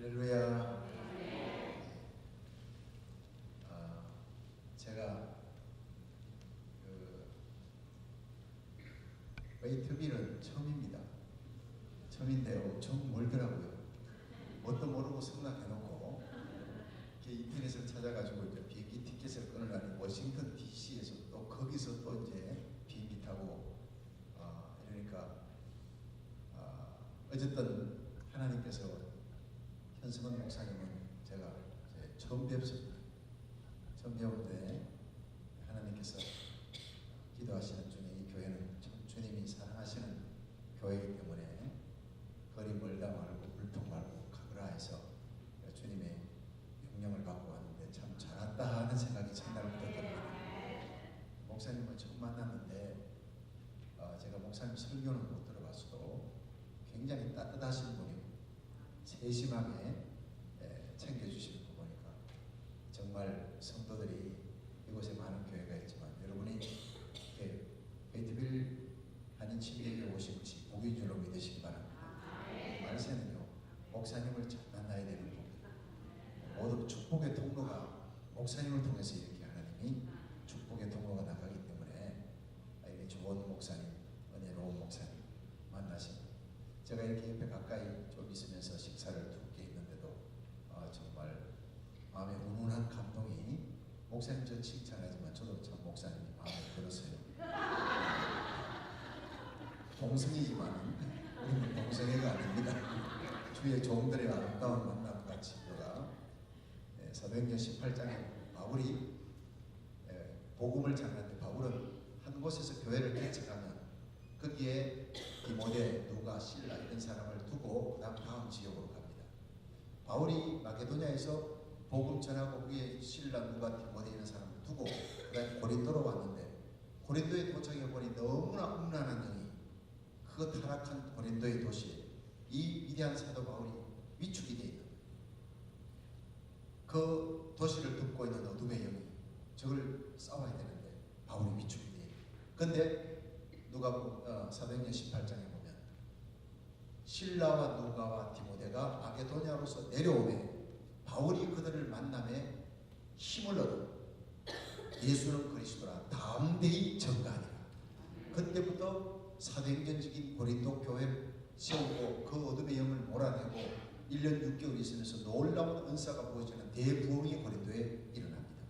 할렐루야. 제가 웨이트빌은 처음입니다. 처음인데요, 좀 멀더라고요. 뭣도 모르고 승낙해놓고 인터넷을 찾아가지고 이제 비행기 티켓을 끊으려니 워싱턴 DC에서 또 거기서 또 이제 비행기 타고 이러니까 어쨌든 하나님께서 현승원 목사님은 제가 이제 처음 뵙습니다. 처음 배울 때 하나님께서 기도하시는 중에 이 교회는 참 주님이 사랑하시는 교회이기 때문에 거리 멀다 말고 불평 말고 가거라 해서 주님의 명령을 받고 왔는데 참 잘한다 하는 생각이 첫날부터 듭니다. 목사님을 처음 만났는데 제가 목사님 설교는 못 들어봤어도 굉장히 따뜻하신 분이고 세심하게 챙겨주시는 거 보니까 정말 성도들이 이곳에 많은 교회가 있지만 여러분이 웨이트빌 한인 침례교회 오신 것이 복인 줄로 믿으시기 바랍니다. 말세는요, 목사님을 잘 만나야 되는 복입니다. 모든 축복의 통로가 목사님을 통해서 이렇게 하나님이 축복의 통로가 나가기 때문에 이렇게 좋은 목사님, 은혜로운 목사님 만나십니다. 제가 이렇게 옆에 가까이 좀 있으면서 식사를 두께 있는데도 정말 마음에 운운한 감동이, 목사님 저 칭찬하지만 저도 참 목사님이 마음에 들었어요. 동성이지만 우리는 동성애가 아닙니다. 주의 종들의 아름다운 만남 같이 우리가 사도행전 18장에 바울이 복음을 전하는데 바울은 한 곳에서 교회를 개척하면 거기에 디모데, 누가, 실라 이런 사람을 두고 다음 지역으로 갑니다. 바울이 마게도냐에서 복음 전하고 위에 실라, 누가, 디모데 이런 사람을 두고 그다음에 고린도로 왔는데 고린도에 도착해 보니 너무나 음란한 영이 그 타락한 고린도의 도시에 이 위대한 사도 바울이 위축이 되어 있는 거예요. 그 도시를 덮고 있는 어둠의 영이 저걸 싸워야 되는데 바울이 위축이 되어 있는 거예요. 그런데 누가 사도행전 18장에 보면 실라와 누가와 디모데가 마게도냐로서 내려오매 바울이 그들을 만남에 힘을 얻어 예수는 그리스도라 담대히 전가하니라. 그때부터 사도행전적인 고린도 교회를 세우고 그 어둠의 영을 몰아내고 1년 6개월 있으면서 놀라운 은사가 부어지는 대부흥이 고린도에 일어납니다.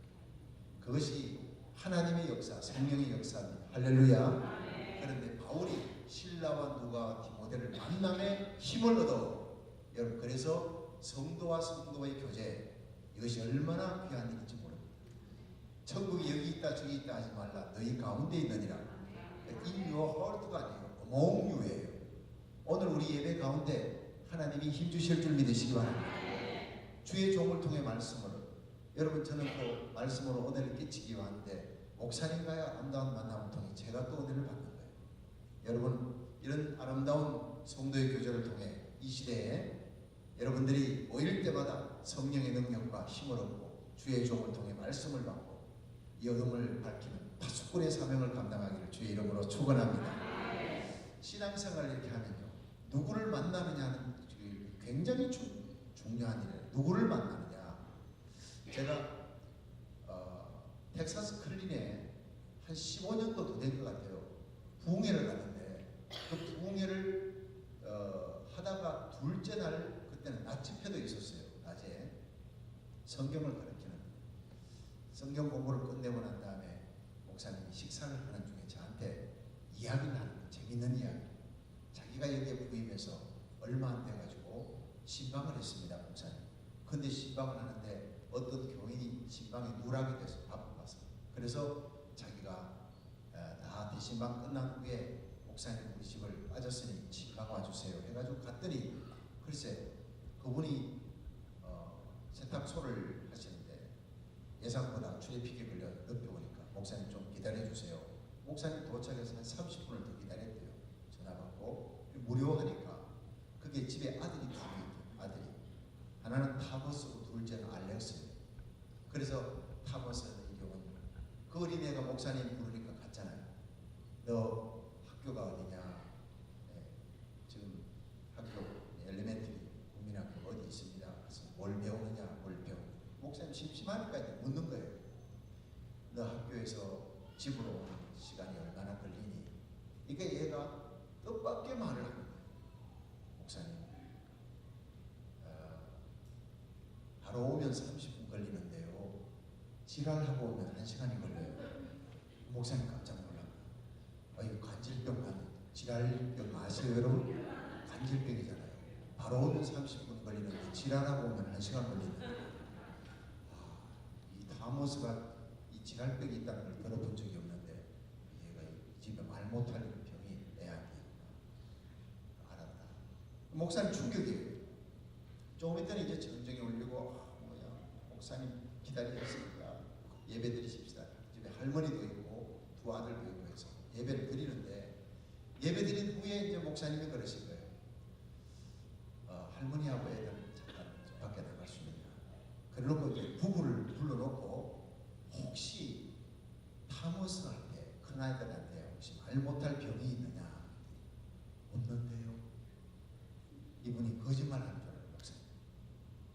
그것이 하나님의 역사, 성령의 역사입니다. 할렐루야. 그런데 바울이 실라와 누가와 디모데를 만남에 힘을 얻어, 여러분, 그래서 성도와 성도의 교제, 이것이 얼마나 귀한 일인지 모릅니다. 천국이 여기 있다 저기 있다 하지 말라, 너희 가운데 있느니라. In your heart가 아니에요, among you예요. 오늘 우리 예배 가운데 하나님이 힘주실 줄 믿으시기 바랍니다. 주의 종을 통해 말씀으로, 여러분, 저는 또 말씀으로 은혜를 끼치기 왔는데 목사님과의 아름다운 만남을 통해 제가 또 은혜를 받는 거예요. 여러분, 이런 아름다운 성도의 교제를 통해 이 시대에 여러분들이 모일 때마다 성령의 능력과 힘을 얻고 주의 종을 통해 말씀을 받고 이 어둠을 밝히는 파수꾼의 사명을 감당하기를 주의 이름으로 축원합니다. 신앙생활을 이렇게 하면요, 누구를 만나느냐는 굉장히 중요한 일이에요. 누구를 만나느냐. 제가 텍사스 클린에 한 15년도 더 된 것 같아요. 부흥회를 갔는데 그 부흥회를 하다가 둘째 날, 그때는 낮 집회도 있었어요. 낮에 성경을 가르치는, 성경 공부를 끝내고 난 다음에 목사님이 식사를 하는 중에 저한테 이야기를 하는 거예요. 재밌는 이야기. 자기가 여기에 부임해서 얼마 안 돼가지고 신방을 했습니다, 목사님. 근데 신방을 하는데 어떤 교인이 신방에 누락이 돼서 바빠서, 그래서 자기가 다 대신방 끝난 후에 목사님 우리 집을 빠졌으니 신방 와주세요 해가지고 갔더니 글쎄 그분이 세탁소를 하시는데 예상보다 트래픽에 걸려 늦게 오니까 목사님 좀 기다려주세요. 목사님 도착해서 한 30분을 더 기다렸대요. 전화 받고 무료하니까. 그게 집에 아들이 둘이 있대요. 아들이 하나는 타버스고 둘째는 알렉스예요. 그래서 타버스는 이리 온 거예요. 그 어린애가 목사님 부르니까 갔잖아요. 너 학교가 어디냐? 지금 학교 엘리멘터리 국민학교 어디 있습니다. 심심하니까 이제 묻는 거예요. 너 학교에서 집으로 오는 시간이 얼마나 걸리니? 그러니까 얘가 뜻밖의 말을 하는 거예요. 목사님, 바로 오면 30분 걸리는데요. 지랄하고 오면 1시간이 걸려요. 목사님 깜짝 놀랐어요. 이거 간질병 같은 지랄병 아세요 여러분? 간질병이잖아요. 바로 오면 30분 걸리는데 지랄하고 오면 1시간 걸리는데 이 타모스가 이 지랄병이 있다는 걸 들어본 적이 없는데 얘가 집에 말 못할 병이 애약이구나 알았다. 목사님 충격이에요. 조금 있더니 이제 전정이 울리고 목사님 기다리셨으니까 예배 드리십시다. 집에 할머니도 있고 두 아들도 있고 해서 예배를 드리는데 예배 드린 후에 이제 목사님이 그러신 거예요. 할머니하고 애들 잠깐 밖에 나갈 수 있느냐. 그래놓고 이제 부부를 불러놓고 혹시 타모스한테 큰아이들한테 혹시 말 못할 병이 있느냐 묻는데요. 이분이 거짓말하는 줄 알아요. 목사님.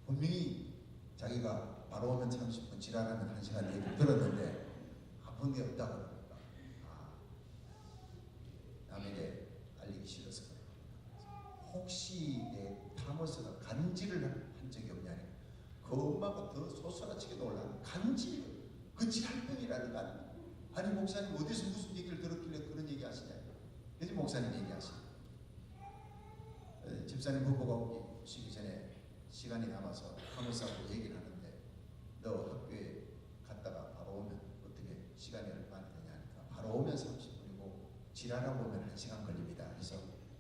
분명히 자기가 바로 오면 30분 지랄하면 1시간 얘기를 들었는데 아픈 게 없다고 그러니까 남에게 알리기 싫어서 그래요. 혹시 타모스가 간질을 한 적이 없냐니 그 엄마가 더 소스라치게 놀라는 간질 그 지랄병이라니까. 아니 목사님 어디서 무슨 얘기를 들었길래 그런 얘기 하시냐. 그래서 목사님 얘기하시죠. 집사님 부부가 오시기 전에 시간이 남아서 타모스하고 얘기를 하는데 너 학교에 갔다가 바로 오면 어떻게 시간이 얼마나 되냐 하니까 바로 오면 30분이고 지랄하고 오면 1시간 걸립니다. 그래서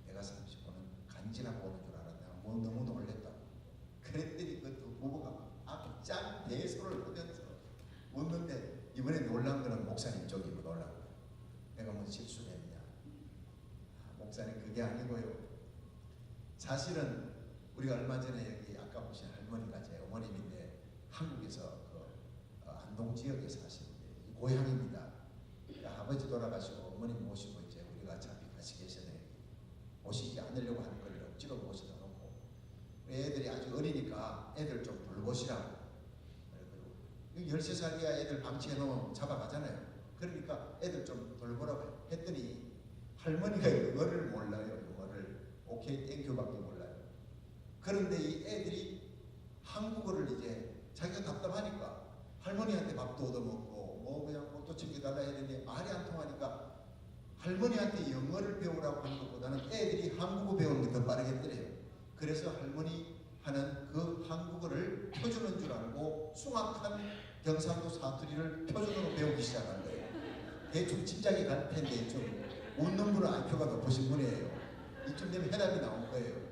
내가 30분은 간질하고 오는 줄 알았다. 너무 놀랬다고. 그랬더니 그 두 부부가 앞장 대소를 하면서 웃는데 이번에 놀란 거는 목사님 쪽이 놀란 거예요. 내가 뭐 실수를 했냐. 목사님 그게 아니고요. 사실은 우리가 얼마 전에 여기 아까 보신 할머니가 제 어머님인데 한국에서 그 안동 지역에 사시는데 고향입니다. 아버지 돌아가시고 어머님 모시고 이제 우리가 어차피 같이 계시네. 모시지 않으려고 하는 걸 억지로 모시다 놓고 애들이 아주 어리니까 애들 좀 돌보시라고. 그리고 13살이야 애들 방치해 놓으면 잡아가잖아요. 그러니까 애들 좀 돌보라고 했더니 할머니가 영어를 몰라요. 영어를 오케이 땡큐밖에 몰라요. 그런데 이 애들이 한국어를 이제 자기가 답답하니까 할머니한테 밥도 얻어먹고 뭐 그냥 옷도 챙겨달라 했는데 말이 안 통하니까 할머니한테 영어를 배우라고 하는 것보다는 애들이 한국어 배우는 게 더 빠르겠더래요. 그래서 할머니 하는 그 한국어를 표준어인 줄 알고 숭악한 경상도 사투리를 표준어로 배우기 시작한 거예요. 대충 짐작이 갈 텐데 좀 웃는 분은 IQ가 높으신 분이에요. 이쯤 되면 해답이 나올 거예요.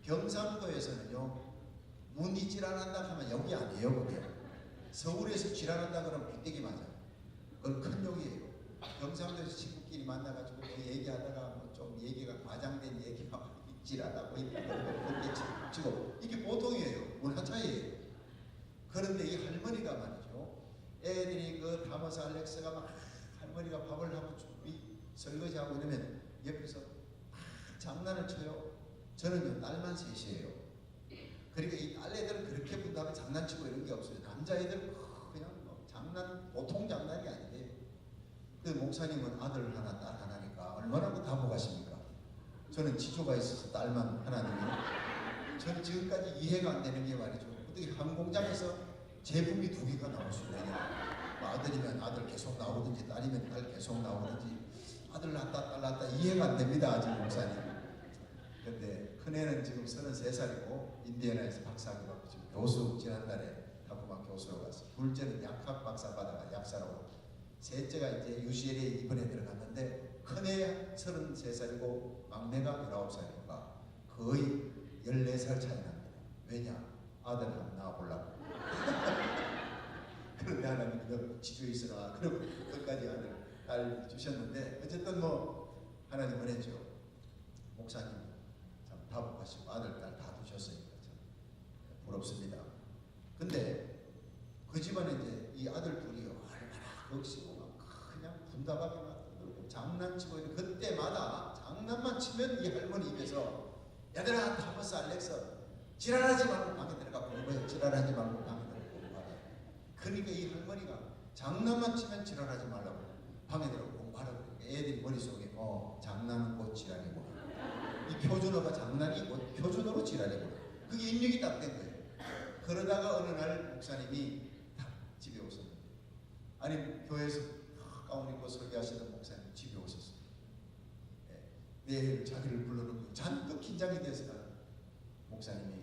경상도에서는요 문이 지랄한다 하면 욕이 아니에요. 그게 서울에서 지랄한다 그러면 빗대기 맞아요. 그건 큰 욕이에요. 경상도에서 친구끼리 만나가지고 뭐 얘기하다가 뭐 좀 얘기가 과장된 얘기가 지랄하고 그렇게 치고 이게 보통이에요. 문화 차이예요. 그런데 이 할머니가 말이죠. 애들이 그 타모스 알렉스가 막 할머니가 밥을 하고 준비 설거지하고 이러면 옆에서 장난을 쳐요. 저는요 딸만 셋이에요. 그러니까 이 딸애들은 그렇게 분다면 장난치고 이런 게 없어요. 남자애들은 그냥 뭐 장난 보통 장난이 아닌데 그 목사님은 아들 하나 딸 하나니까 얼마나 그 다복하십니까? 저는 지조가 있어서 딸만 하나님이 저는 지금까지 이해가 안 되는 게 말이죠. 어떻게 한 공장에서 제품이 2개가 나올 수 있느냐. 뭐 아들이면 아들 계속 나오든지 딸이면 딸 계속 나오든지 아들 낳았다 딸 낳았다 이해가 안 됩니다. 아직 목사님. 근데 큰애는 지금 33살이고 인디애나에서 박사학위 받고 지금 교수 지난달에 학부모 교수로 갔어. 둘째는 약학 박사 받아가 약사로. 셋째가 이제 UCLA에 이번에 들어갔는데 큰애 33살이고 막내가 19살이니까 거의 14살 차이 납니다. 왜냐? 아들 한번 낳아보려고. 그런데 하나님 너 지조에 있으라. 그리고 끝까지 아들 딸 주셨는데 어쨌든 뭐 하나님 은혜죠. 목사님 참 다복하시고 아들 딸 다 두셨으니까 참 부럽습니다. 근데 그 집안에 이제 이 아들 둘이 얼마나 럭시고 막 그냥 분다하게 막 장난치고 있는 그때마다 장난만 치면 이 할머니 입에서 얘들아 타모스 알렉스 지랄하지 말고 방에 들어가 공부해. 지랄하지 말고 방에 들어가. 그러니까 이 할머니가 장난만 치면 지랄하지 말라고 밤에 들어 공부하라고. 애들이 머릿속에 장난은 곧 지랄이고, 이 표준어가 장난이 곧 표준어로 지랄이고, 그게 입력이 딱 된 거예요. 그러다가 어느 날 목사님이 딱 집에 오셨는데, 아니 교회에서 가운 입고 설교하시던 목사님 집에 오셨어요. 내일 자기를 불러놓고 잔뜩 긴장이 돼서 목사님이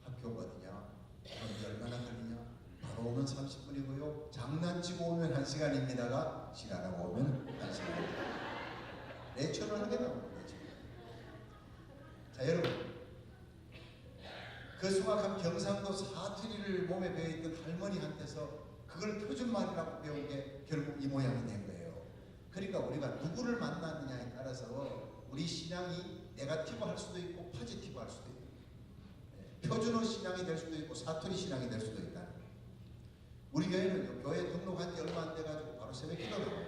학교가 어디냐, 그런데 얼마나 걸리냐, 바로 오면 30분이고요 장난치고 오면 1시간입니다가 지랄하고 오면 1시간입니다. 레처를 하게 나오는 거죠. 자, 여러분, 그 숭악한 경상도 사투리를 몸에 배어있던 할머니한테서 그걸 표준말이라고 배운 게 결국 이 모양이 된 거예요. 그러니까 우리가 누구를 만나느냐에 따라서 우리 신앙이 네거티브 할 수도 있고 포지티브 할 수도 있고, 표준어 신앙이 될 수도 있고 사투리 신앙이 될 수도 있다. 우리 교회는요, 교회 등록한 지 얼마 안 돼가지고 바로 새벽기도 나와요.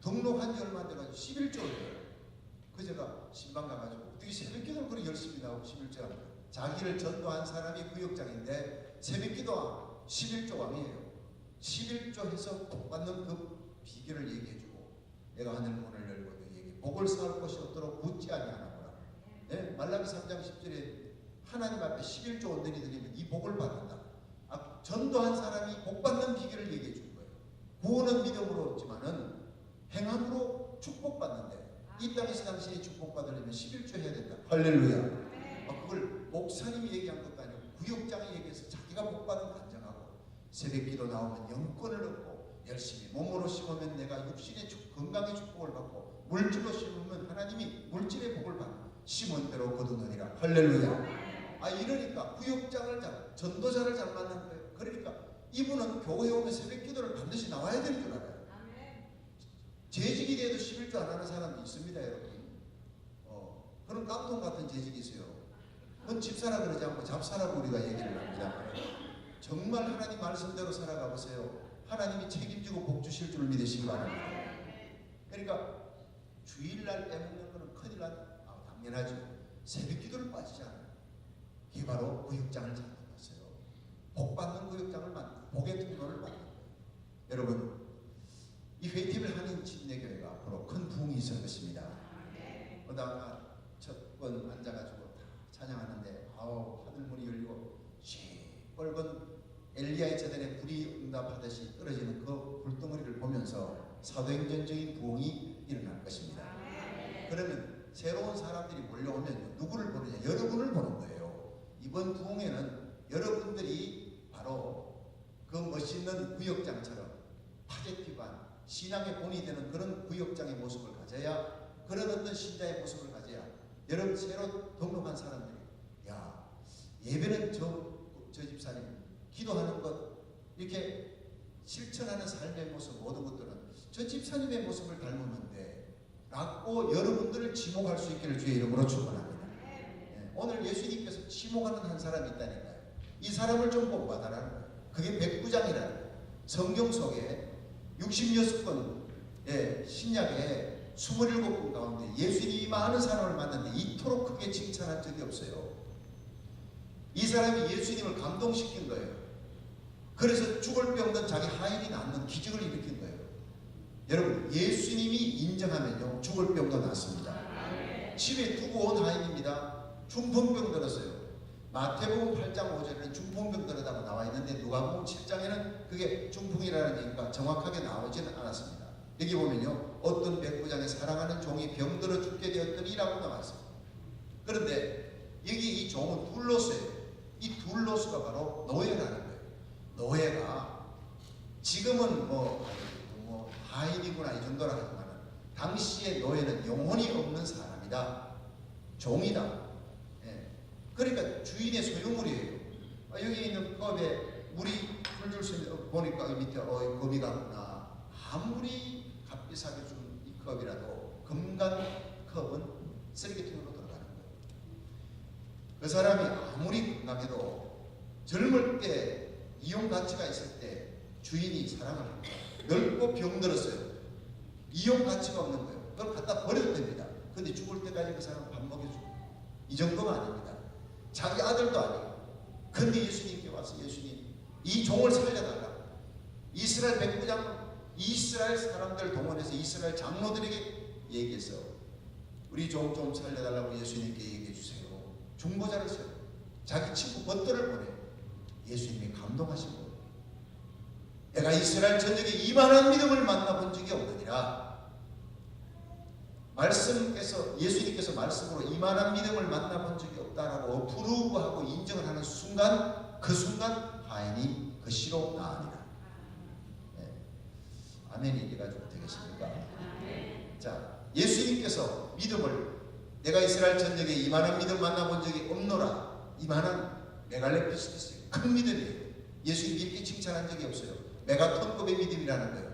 등록한 지 얼마 안 돼가지고 11조예요. 그제가 신방 가가지고 어떻게 새벽기도를 그렇게 열심히 나오고 11조 합니다. 자기를 전도한 사람이 구역장인데 새벽기도 11조 왕이에요. 11조 해서 복 받는 그 비결을 얘기해주고, 내가 하늘 문을 열고 너희에게 복을 쌓을 곳이 없도록 굳지 아니하노라. 네? 말라기 3장 10절에 하나님 앞에 11조 원들이 드리면 이 복을 받는다. 전도한 사람이 복 받는 비결을 얘기해 준 거예요. 구원은 믿음으로 얻지만은 행함으로 축복받는데, 이 땅에서 당신이 축복받으려면 11조 해야 된다. 할렐루야. 그걸 목사님이 얘기한 것도 아니고 구역장이 얘기해서 자기가 복받은 간증하고, 새벽기도 나오면 영권을 얻고, 열심히 몸으로 심으면 내가 육신의 건강의 축복을 받고, 물질로 심으면 하나님이 물질의 복을 받고, 심은 대로 거두느니라. 할렐루야. 이러니까 구역장을 전도자를 잘 만난 거예요. 그러니까 이분은 교회에 오면 새벽기도를 반드시 나와야 되는 줄 알아요. 재직이 돼도 11조 안 하는 사람이 있습니다, 여러분. 그런 깡통 같은 재직이 있어요. 그건 집사라 그러지 않고 잡사라고 우리가 얘기를 합니다. 정말 하나님 말씀대로 살아가 보세요. 하나님이 책임지고 복 주실 줄 믿으시기 바랍니다. 그러니까 주일날 빼먹는 거는 큰일 난다. 당연하죠. 새벽기도를 빠지지 않아요. 이게 바로 구역장을 잘 만났어요. 복받는 구역장을 만들고 복의 통로를 만든 거예요. 여러분, 이 회팁을 하는 침례교회가 앞으로 큰 부흥이 있을 것입니다. 그러다가 첫 번 앉아가지고 다 찬양하는데 하늘문이 열리고 시뻘건 엘리야의 제단에 불이 응답하듯이 떨어지는 그 불덩어리를 보면서 사도행전적인 부흥이 일어날 것입니다. 그러면 새로운 사람들이 몰려오면 누구를 보느냐? 여러분을 보는 거예요. 이번 부흥에는 여러분들이 바로 그 멋있는 구역장처럼 파제티브한 신앙의 본이 되는 그런 구역장의 모습을 가져야, 그런 어떤 신자의 모습을 가져야 여러분 새로 등록한 사람들이, 야, 예배는 저 집사님, 기도하는 것, 이렇게 실천하는 삶의 모습, 모든 것들은 저 집사님의 모습을 닮으면 돼 라고 여러분들을 지목할 수 있기를 주의 이름으로 축원합니다. 오늘 예수님께서 지목하는 한 사람이 있다니까요. 이 사람을 좀 본받아라는 거예요. 그게 백부장이라는 거예요. 성경 속에 66권 신약에 27권 가운데 예수님이 많은 사람을 만났는데 이토록 크게 칭찬한 적이 없어요. 이 사람이 예수님을 감동시킨 거예요. 그래서 죽을 병든 자기 하인이 낫는 기적을 일으킨 거예요. 여러분, 예수님이 인정하면요, 죽을 병도 낫습니다. 집에 두고 온 하인입니다. 중풍병 들었어요. 마태복음 8장 5절에는 중풍병 들었다고 나와 있는데 누가복음 7장에는 그게 중풍이라는 얘기가 정확하게 나오지는 않았습니다. 여기 보면요, 어떤 백부장의 사랑하는 종이 병들어 죽게 되었더니라고 나와 있습니다. 그런데 여기 이 종은 둘로스예요. 이 둘로스가 바로 노예라는 거예요. 노예가 지금은 하인이구나 이 정도라 하지만 당시의 노예는 영혼이 없는 사람이다. 종이다. 그러니까 주인의 소유물이에요. 여기 있는 컵에 물이 풀줄 수 있는, 보니까 밑에 금이 갔구나. 아무리 값비싸게 준 이 컵이라도 금간 컵은 쓰레기통으로 들어가는 거예요. 그 사람이 아무리 건강해도 젊을 때 이용 가치가 있을 때 주인이 사랑을 합니다. 늙고 병들었어요. 이용 가치가 없는 거예요. 그걸 갖다 버려도 됩니다. 근데 죽을 때까지 그 사람 밥 먹여주고 이 정도가 아닙니다. 자기 아들도 아니고. 근데 예수님께 와서 예수님, 이 종을 살려달라. 이스라엘 백부장, 이스라엘 사람들 동원해서 이스라엘 장로들에게 얘기해서 우리 좀 살려달라고 예수님께 얘기해 주세요. 중보자를 세워 자기 친구 벗들을 보내. 예수님이 감동하시고 내가 이스라엘 전역에 이만한 믿음을 만나본 적이 없느니라. 말씀께서 예수님께서 말씀으로 이만한 믿음을 만나본 적이 없다라고 부르고하고 인정을 하는 순간 그 순간 하인이 그 시로 나으니라. 네. 아멘이 돼가지고 되겠습니까? 자, 예수님께서 믿음을 내가 이스라엘 전역에 이만한 믿음 만나본 적이 없노라. 이만한 메갈레피스토스예요. 큰 믿음이에요. 예수님이 이렇게 칭찬한 적이 없어요. 메가톤급의 믿음이라는 거예요.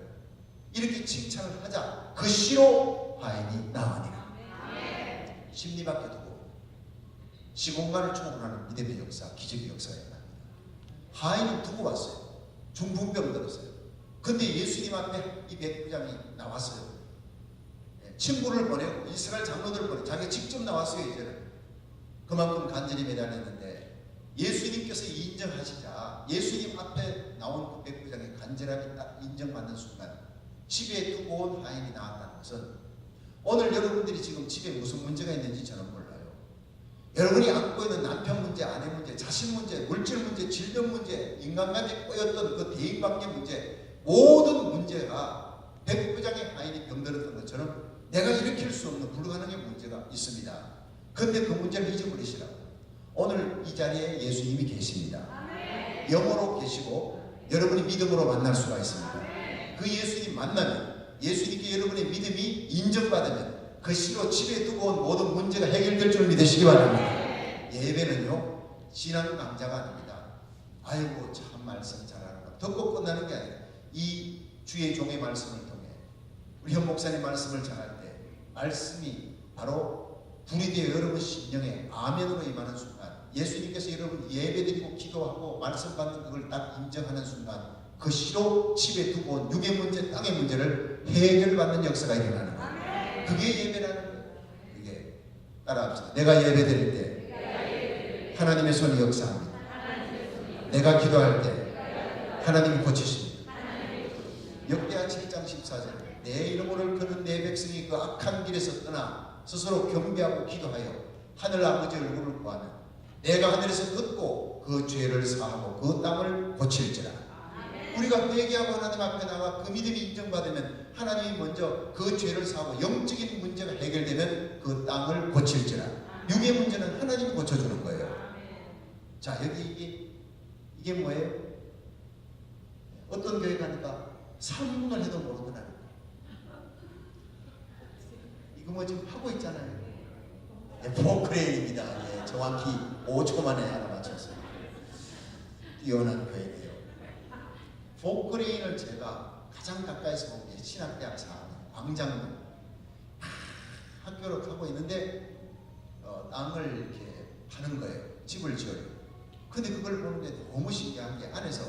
이렇게 칭찬을 하자 그 시로 하인이 나으니라. 심리밖에 두고 시공간을 초월하는 믿음의 역사, 기적의 역사가 납니다. 하인은 두고 왔어요. 중풍병 들었어요. 근데 예수님 앞에 이 백부장이 나왔어요. 친구를 보내고 이스라엘 장로들을 보내고 자기가 직접 나왔어요. 이제는 그만큼 간절히 매달렸는데 예수님께서 인정하시자 예수님 앞에 나온 그 백부장의 간절함이 딱 인정받는 순간 집에 두고 온 하인이 나왔다는 것은 오늘 여러분들이 지금 집에 무슨 문제가 있는지 저는 몰라요. 여러분이 안고 있는 남편 문제, 아내 문제, 자식 문제, 물질 문제, 질병 문제, 인간관계 꼬였던 그 대인관계 문제, 모든 문제가 백부장의 하인이 병들었던 것처럼 내가 일으킬 수 없는 불가능의 문제가 있습니다. 그런데 그 문제를 잊어버리시라고. 오늘 이 자리에 예수님이 계십니다. 영으로 계시고 여러분이 믿음으로 만날 수가 있습니다. 그 예수님 만나면 예수님께 여러분의 믿음이 인정받으면 그 시로 집에 두고 온 모든 문제가 해결될 줄 믿으시기 바랍니다. 예배는요 신앙 강좌가 아닙니다. 아이고 참 말씀 잘하는 거 듣고 끝나는 게 아니라 이 주의 종의 말씀을 통해 우리 현 목사님 말씀을 전할 때 말씀이 바로 불이 되어 여러분 심령에 아멘으로 임하는 순간 예수님께서 여러분 예배드리고 기도하고 말씀 받는 그걸 딱 인정하는 순간 그 시로 집에 두고 온 육의 문제, 땅의 문제를 해결받는 역사가 일어나는 거예요. 그게 예배라는 거예요. 그게 따라합시다. 내가 예배드릴 때 하나님의 손이 역사합니다. 내가 기도할 때 하나님이 고치십니다. 역대하 7장 14절 내 이름을 거는 내 백성이 그 악한 길에서 떠나 스스로 경배하고 기도하여 하늘 아버지의 얼굴을 구하면 내가 하늘에서 듣고 그 죄를 사하고 그 땅을 고칠지라. 우리가 회개하고 하나님 앞에 나가 그 믿음이 인정받으면 하나님이 먼저 그 죄를 사하고 영적인 문제가 해결되면 그 땅을 고칠지라. 육의 문제는 하나님이 고쳐주는 거예요. 자, 여기 이게 뭐예요? 어떤 교회 가니까 3분을 해도 모르더라. 이거 뭐 지금 하고 있잖아요. 포크레인입니다. 정확히 5초 만에 알아맞혔어요. 뛰어난 교회네요. 포크레인을 제가 가장 가까이서 본 게 신학대학 4학년 광장로 학교로 가고 있는데 땅을 이렇게 파는 거예요. 집을 지어요. 근데 그걸 보는데 너무 신기한 게 안에서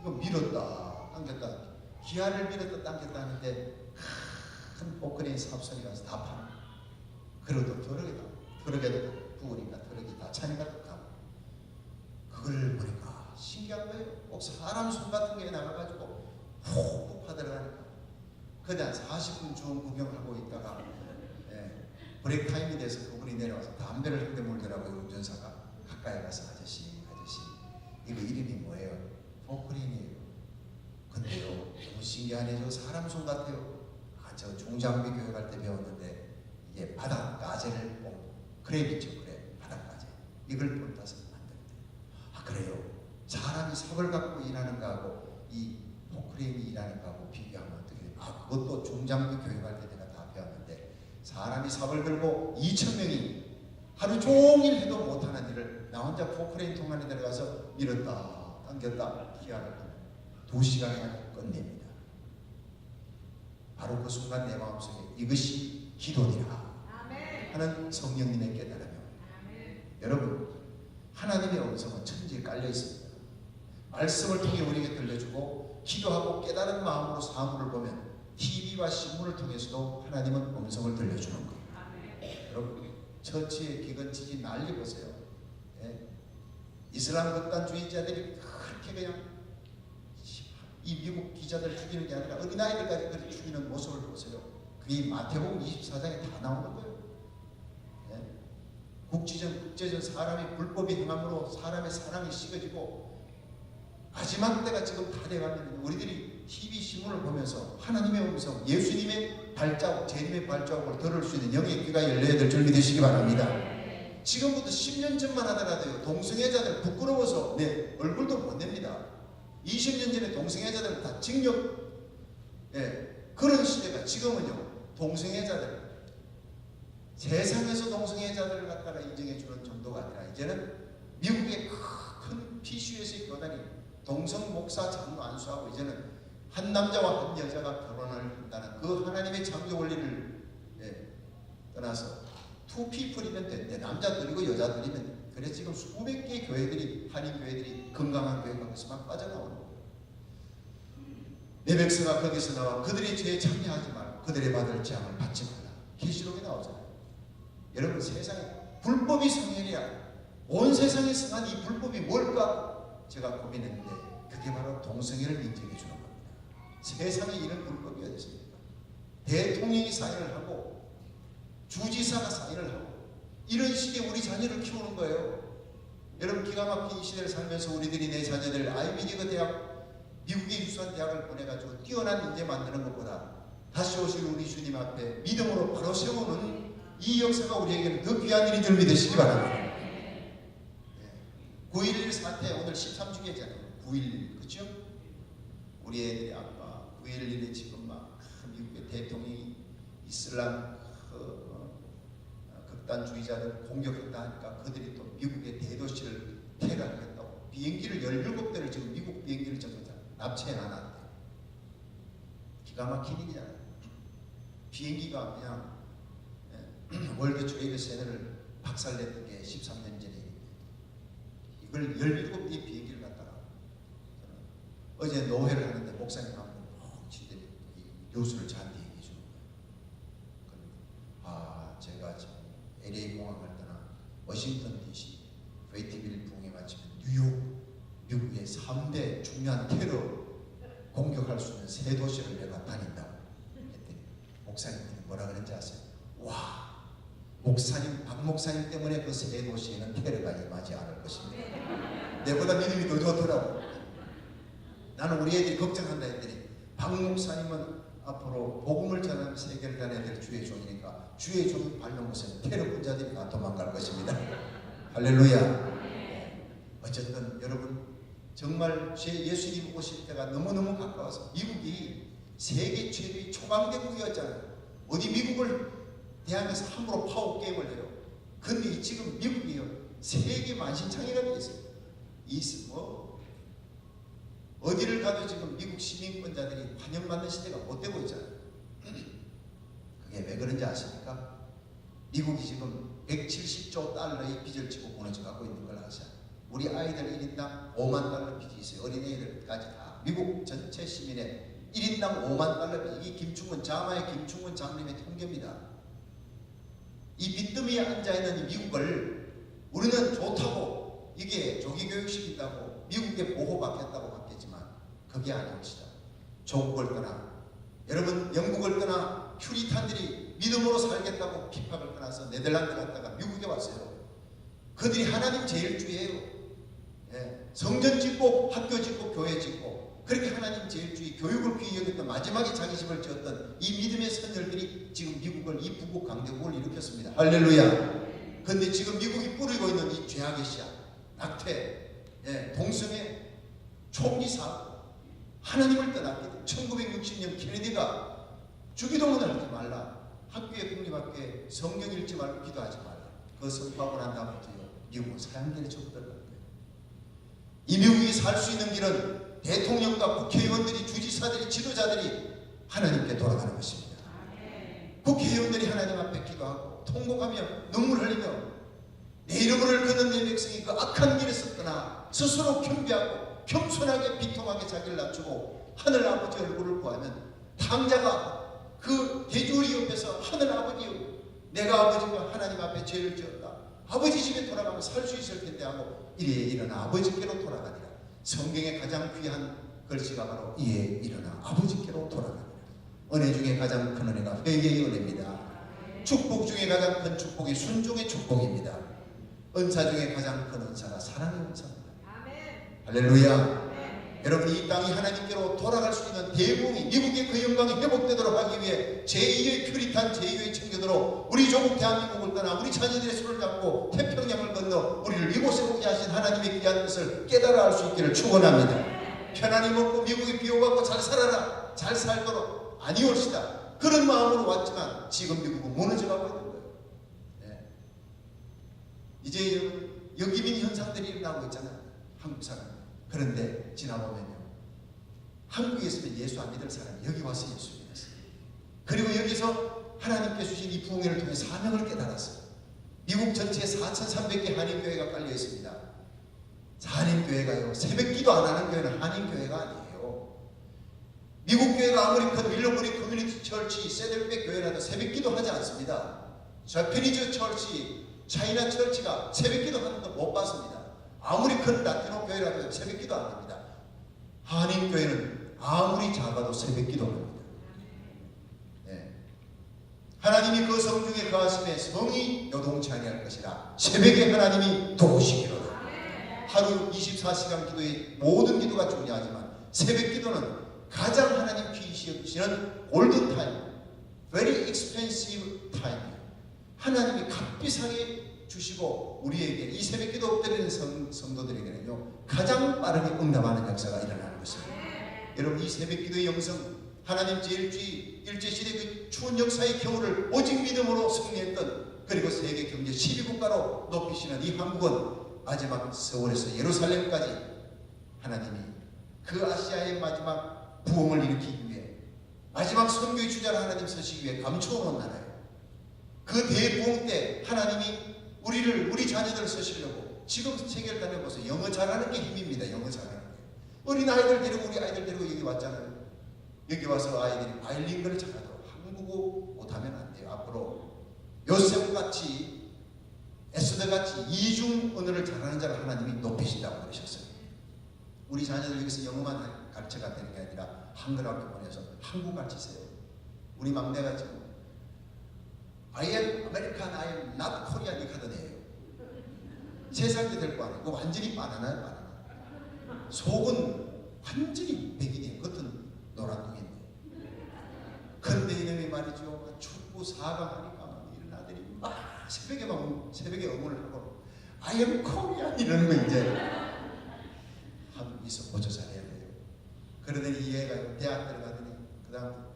이거 밀었다 당겼다 기아를 밀었다 당겼다 하는데 큰 포크레인 사업선이 가서 다 파는 거예요. 그래도 더럽게도 부으니까 더럽게 다 차니까 또 가고 그걸 보니까 신기한 거예요. 꼭 사람 손 같은 게 나가가지고 푹 파들어가니까 그때 한 40분 중 구경하고 있다가 브레이크 타임이 돼서 그분이 내려와서 담배를 한 대 물더라고요. 운전사가 가까이 가서 아저씨 이거 이름이 뭐예요? 포크레인이에요. 근데요 너무 신기하네. 저 사람 손 같아요. 저 중장비 교육 할 때 배웠는데 이게 바닥가재를 크랩이죠. 그래 바닥가재 이걸 본따서 만든대. 그래요. 사람이 삽을 갖고 일하는 거하고 이 포크레인이 일하는 거하고 비교하면 어떻게 돼요? 그것도 중장비 교육할 때 내가 다 배웠는데 사람이 삽을 들고 2,000명이 하루 종일 해도 못하는 일을 나 혼자 포크레인 통 안에 들어가서 밀었다 당겼다 기아를 하면 2시간에 끝냅니다. 바로 그 순간 내 마음속에 이것이 기도니라 하는 성령님의 깨달음이 여러분 하나님의 음성은 천지에 깔려 있습니다. 말씀을 통해 우리에게 들려주고 기도하고 깨달은 마음으로 사물을 보면 TV와 신문을 통해서도 하나님은 음성을 들려주는 거예요. 여러분 처치의 기근지지 난리 보세요. 이슬람 극단주의자들이 그렇게 그냥 이 미국 기자들 죽이는 게 아니라 어린아이들까지 그렇게 죽이는 모습을 보세요. 그게 마태복음 24장에 다 나오는 거예요. 예? 국제전 사람이 불법이 행함으로 사람의 사랑이 식어지고 마지막 때가 지금 다 돼가면 우리들이 TV 신문을 보면서 하나님의 음성, 예수님의 발자국, 재림의 발자국을 들을 수 있는 영의 귀가 열려야 될 준비 되시기 바랍니다. 지금부터 10년 전만 하더라도요, 동성애자들 부끄러워서 내 얼굴도 못 냅니다. 20년 전에 동성애자들은 다 징역, 그런 시대가 지금은요, 동성애자들, 세상에서 동성애자들을 갖다가 인정해주는 정도가 아니라 이제는 미국의 큰 PCUS의 교단이 동성 목사 장로 안수하고 이제는 한 남자와 한 여자가 결혼을 한다는 그 하나님의 창조 원리를 떠나서 투 피플이면 된대. 남자들이고 여자들이면 돼. 그래서 지금 수백 개의 교회들이, 한인 교회들이, 건강한 교회가 거기서 막 빠져나오는 거예요. 내 백성아 거기서 나와 그들의 죄에 참여하지 말고 그들의 받을 재앙을 받지 말라. 계시록에 나오잖아요. 여러분, 세상에 불법이 성행이야. 온 세상에 성한 이 불법이 뭘까? 제가 고민했는데 그게 바로 동성애를 인정해 주는 겁니다. 세상에 이런 불법이 어디 있습니까? 대통령이 사인을 하고 주지사가 사인을 하고 이런 식의 우리 자녀를 키우는 거예요. 여러분, 기가 막힌 이 시대를 살면서 우리들이 내 자녀들 아이비리그 대학, 미국의 유수한 대학을 보내가지고 뛰어난 인재 만드는 것보다 다시 오실 우리 주님 앞에 믿음으로 바로 세우는 이 역사가 우리에게는 더 귀한 일이 준비되시기 바랍니다. 9.11 사태 오늘 13주기잖아요. 9.11 그렇죠? 우리 애들이 아빠 9.11에 지금 막 미국의 대통령이 이슬람 극단주의자들 공격했다 하니까 그들이 또 미국의 대도시를 테러하겠다고 비행기를 17대를 지금 미국 비행기를 저거 납치해 놨는데 기가 막힌 일이잖아요. 비행기가 그냥 월드 트레이드 센터를 박살냈던 게 13년 전에 이걸 17대의 비행기를 갖다가 저는 어제 노회를 하는데 목사님하고 지들이 뉴스를 저한테 얘기해 주는 거예요. 제가 지금 LA 공항을 떠나 워싱턴 DC, 페이트빌 부흥에 마치면 뉴욕, 미국의 3대 중요한 테러 공격할 수 있는 세 도시를 내가 다닌다고 했더니 목사님이 뭐라 그랬는지 아세요? 와, 목사님, 박 목사님 때문에 그 세 도시에는 테러가 임하지 않을 것입니다. 내보다 믿음이 더 좋더라고. 나는 우리 애들이 걱정한다 했더니 박 목사님은 앞으로 복음을 전하는 세계를 다녀야 될 주의 종이니까 주의 종이 밟는 곳에는 테러군자들이 다 도망갈 것입니다. 할렐루야. 어쨌든 여러분, 정말 예수님 오실 때가 너무너무 가까워서 미국이 세계 최대의 초강대국이었잖아요. 어디 미국을 대항해서 함부로 파워 게임을 해요. 근데 지금 미국이요, 세계 만신창이가 되어 있어요. 어디를 가도 지금 미국 시민권자들이 환영받는 시대가 못 되고 있잖아요. 그게 왜 그런지 아십니까? 미국이 지금 170조 달러의 빚을 지고 무너져 가고 있는 걸 아세요? 우리 아이들 1인당 5만 달러 빚이 있어요. 어린애들까지 다. 미국 전체 시민의 1인당 5만 달러 빚. 이게 김충근, 자마의 김충근 장님의 통계입니다. 이 빚더미에 앉아있는 이 미국을 우리는 좋다고, 이게 조기교육시킨다고, 미국에 보호받겠다고 받겠지만 그게 아닙니다. 조국을 떠나, 여러분 영국을 떠나 퓨리탄들이 믿음으로 살겠다고 핍박을 떠나서 네덜란드 갔다가 미국에 왔어요. 그들이 하나님 제일주의예요. 성전 짓고 학교 짓고 교회 짓고 그렇게 하나님 제일주의 교육을 귀히 여겼던, 마지막에 자기 집을 지었던 이 믿음의 선열들이 지금 미국을, 이 부국 강대국을 일으켰습니다. 할렐루야. 근데 지금 미국이 뿌리고 있는 이 죄악의 씨앗, 낙태, 동성애, 총기 사고, 하나님을 떠났기 때문에 1960년 케네디가 주기도문을 하지 말라, 학교에 국립학교에 성경 읽지 말고 기도하지 말라, 그 선포하고 난 다음부터요 미국은 사형제를 접어들어간 거예요. 이 미국이 살 수 있는 길은 대통령과 국회의원들이, 주지사들이, 지도자들이 하나님께 돌아가는 것입니다. 국회의원들이 하나님 앞에 기도하고 통곡하며 눈물 흘리며 내 이름을 걷는 내 백성이 그 악한 길에서 떠나 스스로 겸비하고 겸손하게 비통하게 자기를 낮추고 하늘 아버지 얼굴을 구하면 탕자가 그 대주리 옆에서 하늘 아버지여, 내가 아버지가 하나님 앞에 죄를 지었다, 아버지 집에 돌아가면 살 수 있을 텐데 하고 이래 일어나 아버지께로 돌아가니라. 성경의 가장 귀한 글씨가 바로 이에 일어나 아버지께로 돌아갑니다. 은혜 중에 가장 큰 은혜가 회개의 은혜입니다. 축복 중에 가장 큰 축복이 순종의 축복입니다. 은사 중에 가장 큰 은사가 사랑의 은사입니다. 할렐루야. 여러분, 이 땅이 하나님께로 돌아갈 수 있는 대부흥이, 미국의 그 영광이 회복되도록 하기 위해 제2의 퓨리탄, 제2의 청교도로 우리 조국 대한민국을 떠나 우리 자녀들의 손을 잡고 태평양을 건너 우리를 이곳에 오게 하신 하나님의 귀한 뜻을 깨달아 알 수 있기를 축원합니다. 편안히 먹고 미국에 비호받고 잘 살아라, 잘 살도록 아니올시다, 그런 마음으로 왔지만 지금 미국은 무너져가고 있는 거예요. 네. 이제 역이민 현상들이 일어나고 있잖아요. 한국 사람. 그런데 지나보면요, 한국에 있으면 예수 안 믿을 사람이 여기 와서 예수 믿었어요. 그리고 여기서 하나님께 주신 이 부흥회를 통해 사명을 깨달았어요. 미국 전체에 4,300개 한인교회가 깔려 있습니다. 한인교회가요, 새벽기도 안 하는 교회는 한인교회가 아니에요. 미국 교회가 아무리 큰 윌러브리 커뮤니티 철치, 세델백 교회라도 새벽기도 하지 않습니다. 저페니즈 철치, 차이나 철치가 새벽기도 하는 거 못 봤습니다. 아무리 큰 라티노 교회라도 새벽기도 안 합니다. 한인교회는 아무리 작아도 새벽기도 합니다. 네. 하나님이 그 성중에 거하심에 성이 요동치 아니할 것이라 새벽에 하나님이 도우시기로다. 하루 24시간 기도의 모든 기도가 중요하지만 새벽 기도는 가장 하나님 귀히 여기시는 골든타임, very expensive time, 하나님이 값비싸게 주시고 우리에게 이 새벽 기도 엎드리는 성도들에게는요 가장 빠르게 응답하는 역사가 일어나는 것입니다. 여러분, 이 새벽 기도의 영성, 하나님 일제시대 그 추운 역사의 경우를 오직 믿음으로 승리했던, 그리고 세계 경제 12국가로 높이시는 이 한국은 마지막 서울에서 예루살렘까지 하나님이 그 아시아의 마지막 부흥을 일으키기 위해, 마지막 선교의 주자로 하나님 서시기 위해 감춰놓은 나라예요. 그 대부흥 때 하나님이 우리 자녀들을 쓰시려고, 지금 세계를 다녀보세요. 영어 잘하는 게 힘입니다. 영어 잘하는 게. 우리 아이들 데리고 여기 왔잖아요. 여기 와서 아이들이 바일링구를 잘하도록, 한국어 못하면 안 돼요. 앞으로 요셉같이, 에스더같이 이중 언어를 잘하는 자를 하나님이 높이신다고 그러셨어요. 우리 자녀들 여기서 영어만 가르쳐가 되는 게 아니라 한글학교 보내서 한국 가르치세요. 우리 막내가 지금 I am American, I am not Korean 이렇게 하던 애예요. 3살때 될 거 아니에요. 그거 완전히 바나나예요, 바나나. 속은 완전히 백인이에요. 겉은 노란둥이인데. 근데 이놈이 말이죠, 축구 4강 하니까 이런 아들이 막 새벽에 응원을 하고 I am Korean 이러는 거 이제 한국에서 보조사를 해야 돼요. 그러더니 이 애가 대학 들어가더니 그 다음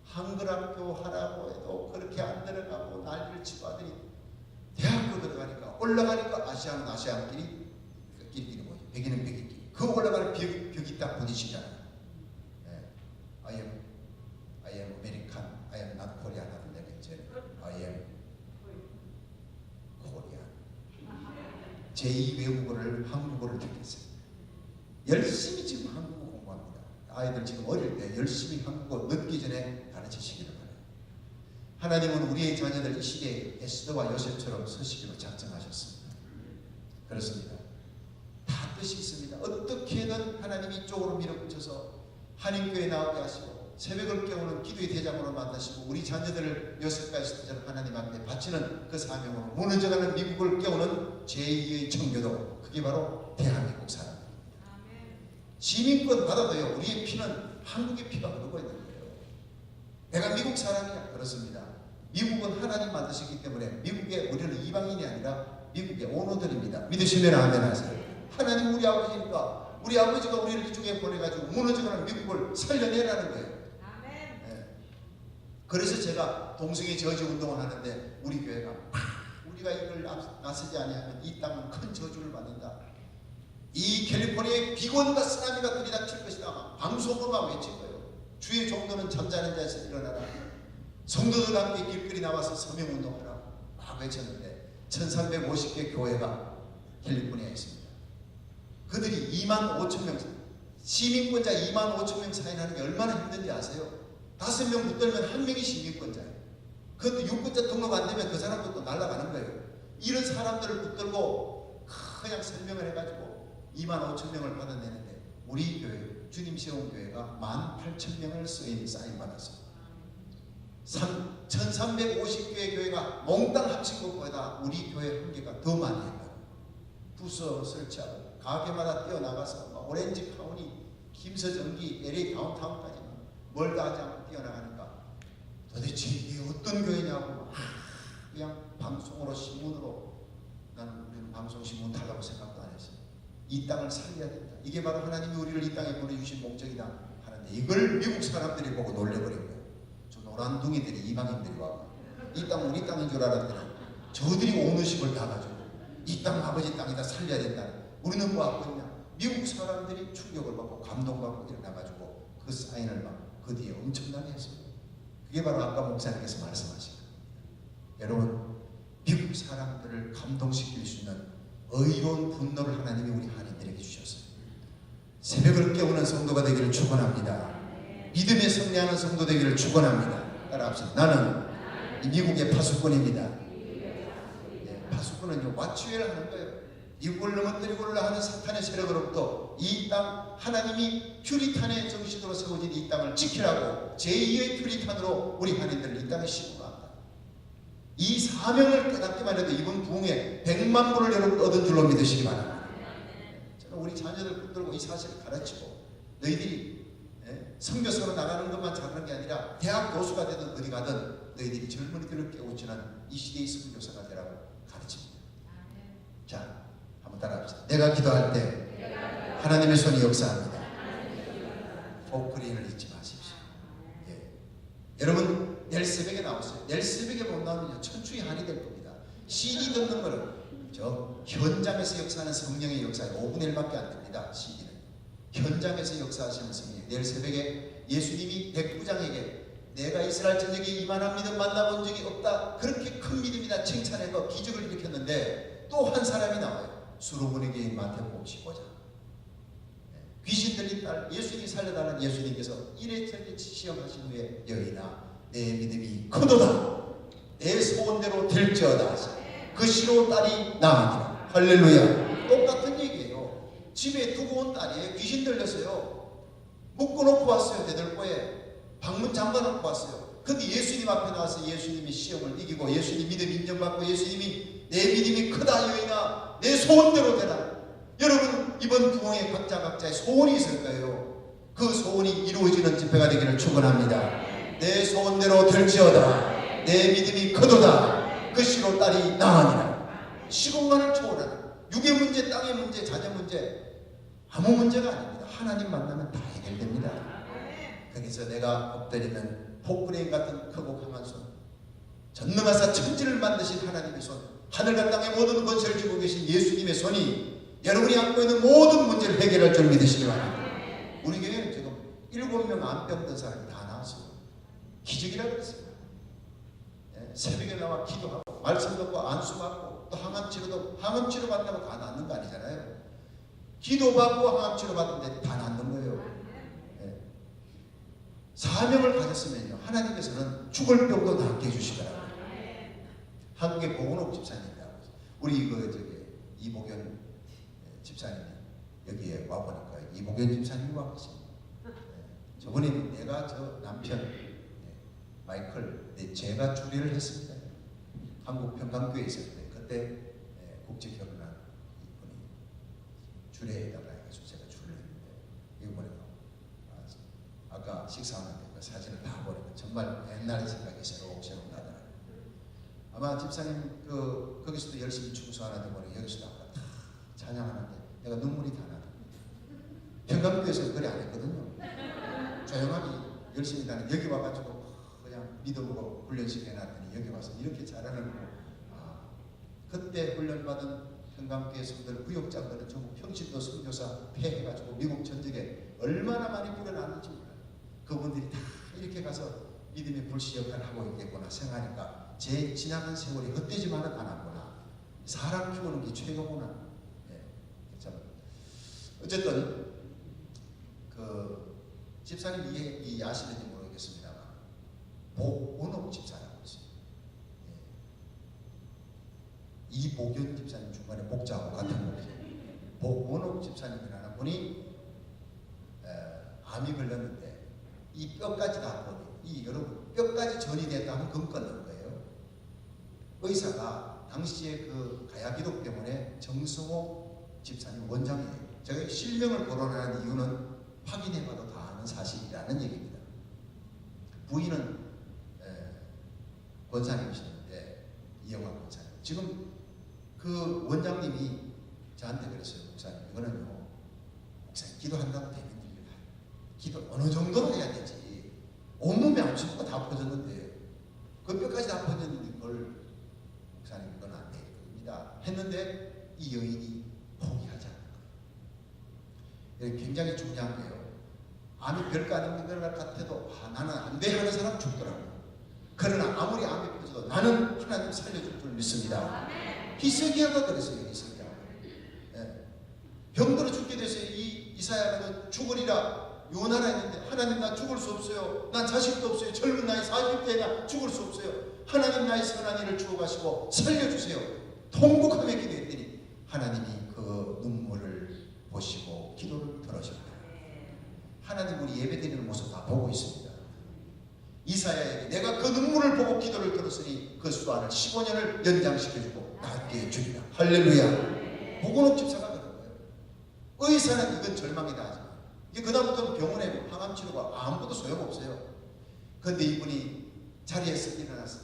한글학교 하라고 해도 그렇게 안 들어가고 난리를 치고 하더니 대학교 들어가니까 올라가니까 아시아는 아시아끼리 끼리끼리 모여, 백인은 백인끼리 그 올라가는 벽이 딱 부딪히잖아요. 네. I am American, I am not Korean 하는데 이제 I am Korean. 제2 외국어를 한국어를 택했어요. 열심히 지금 한국어 공부합니다. 아이들 지금 어릴 때 열심히 한국어 늦기 전에 가르치시기를 바라요. 하나님은 우리의 자녀들 이 시대에 에스더와 요셉처럼 서시기로 작정하셨습니다. 그렇습니다. 다 뜻이 있습니다. 어떻게든 하나님이 이쪽으로 밀어붙여서 한인교회 나오게 하시고 새벽을 깨우는 기도의 대장으로 만드시고 우리 자녀들을 요셉과 에스더처럼 하나님 앞에 바치는 그 사명으로 무너져가는 미국을 깨우는 제2의 청교도, 그게 바로 대한민국 사람입니다. 시민권 받아도요, 우리의 피는 한국의 피가 흐르고 있는 거예요. 내가 미국 사람이야. 그렇습니다. 미국은 하나님 만드셨기 때문에 미국에 우리는 이방인이 아니라 미국의 오너들입니다. 믿으시면 아멘 하세요. 하나님 우리 아버지니까 우리 아버지가 우리를 이쪽에 보내가지고 무너져가는 미국을 살려내라는 거예요. 네. 그래서 제가 동성애 저지 운동을 하는데 우리 교회가 우리가 이걸 나서지 아니하면 이 땅은 큰 저주를 받는다. 이 캘리포니아의 비건과 쓰나미가 들이닥칠 것이다. 방송으로만 외칠 거예요. 주의 종도는 잠자는 자에서 일어나라. 성도들과 함께 길거리 나와서 서명운동하라. 막 외쳤는데 1350개 교회가 캘리포니아에 있습니다. 그들이 25,000명, 시민권자 25,000명 사인하는 게 얼마나 힘든지 아세요? 5명 붙들면 1명이 시민권자예요. 그것도 유권자 등록 안 되면 그 사람도 또 날아가는 거예요. 이런 사람들을 붙들고 그냥 설명을 해가지고 25,000명을 받아내는데 우리 교회 주님 세운 교회가 18,000명을 사인 받았어요. 1350교회 교회가 몽땅 합친 것보다 우리 교회 한 개가 더 많이 했다고. 부서 설치하고 가게마다 뛰어나가서 오렌지 카운티, 김서전기, LA 다운타운까지 멀다 하지 않고 뛰어나가니까 도대체 이게 어떤 교회냐고 그냥 방송으로 신문으로, 나는 우리는 방송 신문 달라고 생각도 안 했어요. 이 땅을 살려야 된다. 이게 바로 하나님이 우리를 이 땅에 보내주신 목적이다 하는데 이걸 미국 사람들이 보고 놀래버린 거예요. 저 노란둥이들이, 이방인들이 와서 이 땅 우리 땅인 줄 알았더니 저들이 오너십을 다 가지고 이 땅 아버지 땅이다, 살려야 된다. 우리는 뭐 하고 있냐. 미국 사람들이 충격을 받고 감동받고 일어나가지고 그 사인을 막 그 뒤에 엄청나게 했어요. 그게 바로 아까 목사님께서 말씀하신 거예요. 여러분, 미국 사람들을 감동시킬 수 있는 의로운 분노를 하나님이 우리 한인들에게 주셨어요. 새벽을 깨우는 성도가 되기를 축원합니다. 믿음에 승리하는 성도 되기를 축원합니다. 따라합시다. 나는 이 미국의 파수꾼입니다. 네, 파수꾼은요, 와치웰 하는 거예요. 미국을 넘어뜨리고를 하는 사탄의 세력으로부터 이 땅, 하나님이 퓨리탄의 정신으로 세워진 이 땅을 지키라고 제2의 퓨리탄으로 우리 한인들을 이 땅에 싣고 간다. 이 사명을 깨닫기만 해도 이번 부흥에 100만 불을 여러분 얻은 줄로 믿으시기 바랍니다. 저는 우리 자녀들 붙들고 이 사실을 가르치고 너희들이 선교사로 나가는 것만 잘하는 게 아니라 대학 교수가 되든 어디 가든 너희들이 젊은이들을 깨우치는 이 시대의 선교사가 되라고 가르칩니다. 자, 한번 따라합시다. 내가 기도할 때 하나님의 손이 역사합니다. 포크레인을 잊지 마십시오. 예. 여러분, 내일 새벽에 나오세요. 내일 새벽에 못 나오면 천추의 한이 될 겁니다. CD 듣는 거는 저 현장에서 역사하는 성령의 역사에 5분의 1밖에 안 됩니다. CD는 현장에서 역사하시는 성령. 내일 새벽에 예수님이 백부장에게 내가 이스라엘 전역에 이만한 믿음 만나본 적이 없다, 그렇게 큰 믿음이다 칭찬해서 기적을 일으켰는데 또 한 사람이 나와요. 수로보니게 마태복음 15장. 귀신 들린 딸 예수님이 살려달라는 예수님께서 이래저래 시험하신 후에 여인아, 내 믿음이 크도다, 내 소원대로 될지어다. 그 시로 딸이 나으니라. 할렐루야. 똑같은 얘기예요. 집에 두고 온 딸이 귀신 들렸어요. 묶어놓고 왔어요. 대들보에 방문 잠가놓고 왔어요. 근데 예수님 앞에 나와서 예수님이 시험을 이기고 예수님 믿음 인정받고 예수님이 내 믿음이 크다 여인아, 내 소원대로 되라. 여러분, 이번 부흥에 각자의 소원이 있을 거예요. 그 소원이 이루어지는 집회가 되기를 축원합니다. 내 소원대로 될지어다, 내 믿음이 크도다, 그 시로 딸이 나으니라. 시공간을 초월하는 육의 문제, 땅의 문제, 자녀 문제, 아무 문제가 아닙니다. 하나님 만나면 다 해결됩니다. 거기서 내가 엎드리는 포크레인 같은 크고 강한 손, 전능하사 천지를 만드신 하나님의 손, 하늘과 땅의 모든 권세를 쥐고 계신 예수님의 손이 여러분이 안고 있는 모든 문제를 해결할 줄 믿으시기 바랍니다. 우리 교회는 지금 7명 암병 든 사람이 다 나왔어요. 기적이라고 그랬어요. 새벽에 나와 기도하고 말씀 듣고 안수 받고 또 항암치료도, 항암치료 받는다고 다 낫는 거 아니잖아요. 기도받고 항암치료 받는데 다 낫는 거예요. 사명을 가졌으면요, 하나님께서는 죽을 병도 낫게 해주시더라고요. 한국의 보건옥 집사님이라고, 우리 이복연 집사님이 여기에 와보니까 이복연 집사님이 와 계십니다. 저번에 내가 저 남편 마이클, 제가 주례를 했습니다. 한국 평강교회에 있을 때 그때 국제 결혼한 이분이 주례에다가 해가지고 제가 주례를 했는데 이거 보니까 아까 식사하는데 그 사진을 다 보니까 정말 옛날 생각이 새록새록 나더라고요. 아마 집사님 거기서도 열심히 충성하는데 보니 여기서도 아까 다 찬양하는데 내가 눈물이 다 나더라고요. 평강교회에서 그래 안 했거든요. 조용하게 열심히 다니 여기 와가지고 그냥 믿음으로 훈련시켜놨더니 여기 와서 이렇게 잘하는 거. 그때 훈련받은 평강교회 성도들, 구역장들은 전부 평신도 선교사 폐해가지고 미국 전역에 얼마나 많이 뿌려놨는지 몰라요. 그분들이 다 이렇게 가서 믿음의 불씨 역할을 하고 있겠구나 생각하니까 제 지나간 세월이 헛되지만은 않았구나. 사람 키우는 게 최고구나. 참. 어쨌든 집사님 이 아시는지 모르겠습니다만 복원옥 집사라고 있어요. 이복연 집사님 중간에 복자하고 같은 거죠. 복원옥 집사님이라는 분이 암이 걸렸는데 이 뼈까지 다 버려. 이 여러분 뼈까지 전이 됐다 하면 그건 끊는 거예요. 의사가 당시에 그 가야 기독병원의 정성호 집사님 원장이에요. 제가 실명을 거론하는 이유는 확인해봐도 다 아는 사실이라는 얘기입니다. 부인은 권사님이시는데 이영환 권사님. 지금 그 원장님이 저한테 그랬어요. 목사님 이거는요, 목사님 기도한다고 되는 일이라. 기도 어느 정도로 해야 되지. 온몸에 암수가 다 퍼졌는데 그 뼈까지 다 퍼졌는데 그걸 목사님 이건 안 됩니다 했는데 이 여인이 포기하지 않는 거예요. 굉장히 중요한 게요. 암이 별거 아닌 것 같아도 나는 안 돼 하는 사람 죽더라고요. 그러나 아무리 암이 퍼져도 나는 하나님 살려줄 줄 믿습니다. 히스기야가 그랬어요. 히스기야. 병들어 죽게 돼서 이 이사야가 죽으리라 요나라 했는데 하나님 나 죽을 수 없어요. 난 자식도 없어요. 젊은 나이 40대나 죽을 수 없어요. 하나님 나의 선한 일을 주어 가시고 살려주세요. 통곡하며 기도했더니 하나님이 그 눈물을 보시고 기도를 들으셨다. 하나님 우리 예배드리는 모습 다 보고 있습니다. 이사야에게 내가 그 눈물을 보고 기도를 들었으니 그 수완을 15년을 연장시켜주고 낫게 해주리라. 할렐루야. 보건옥 집사가 그런 거예요. 의사는 이건 절망이다 하지만 이게 그다음부터는 병원에 항암치료가 아무것도 소용없어요. 그런데 이분이 자리에서 일어났어요.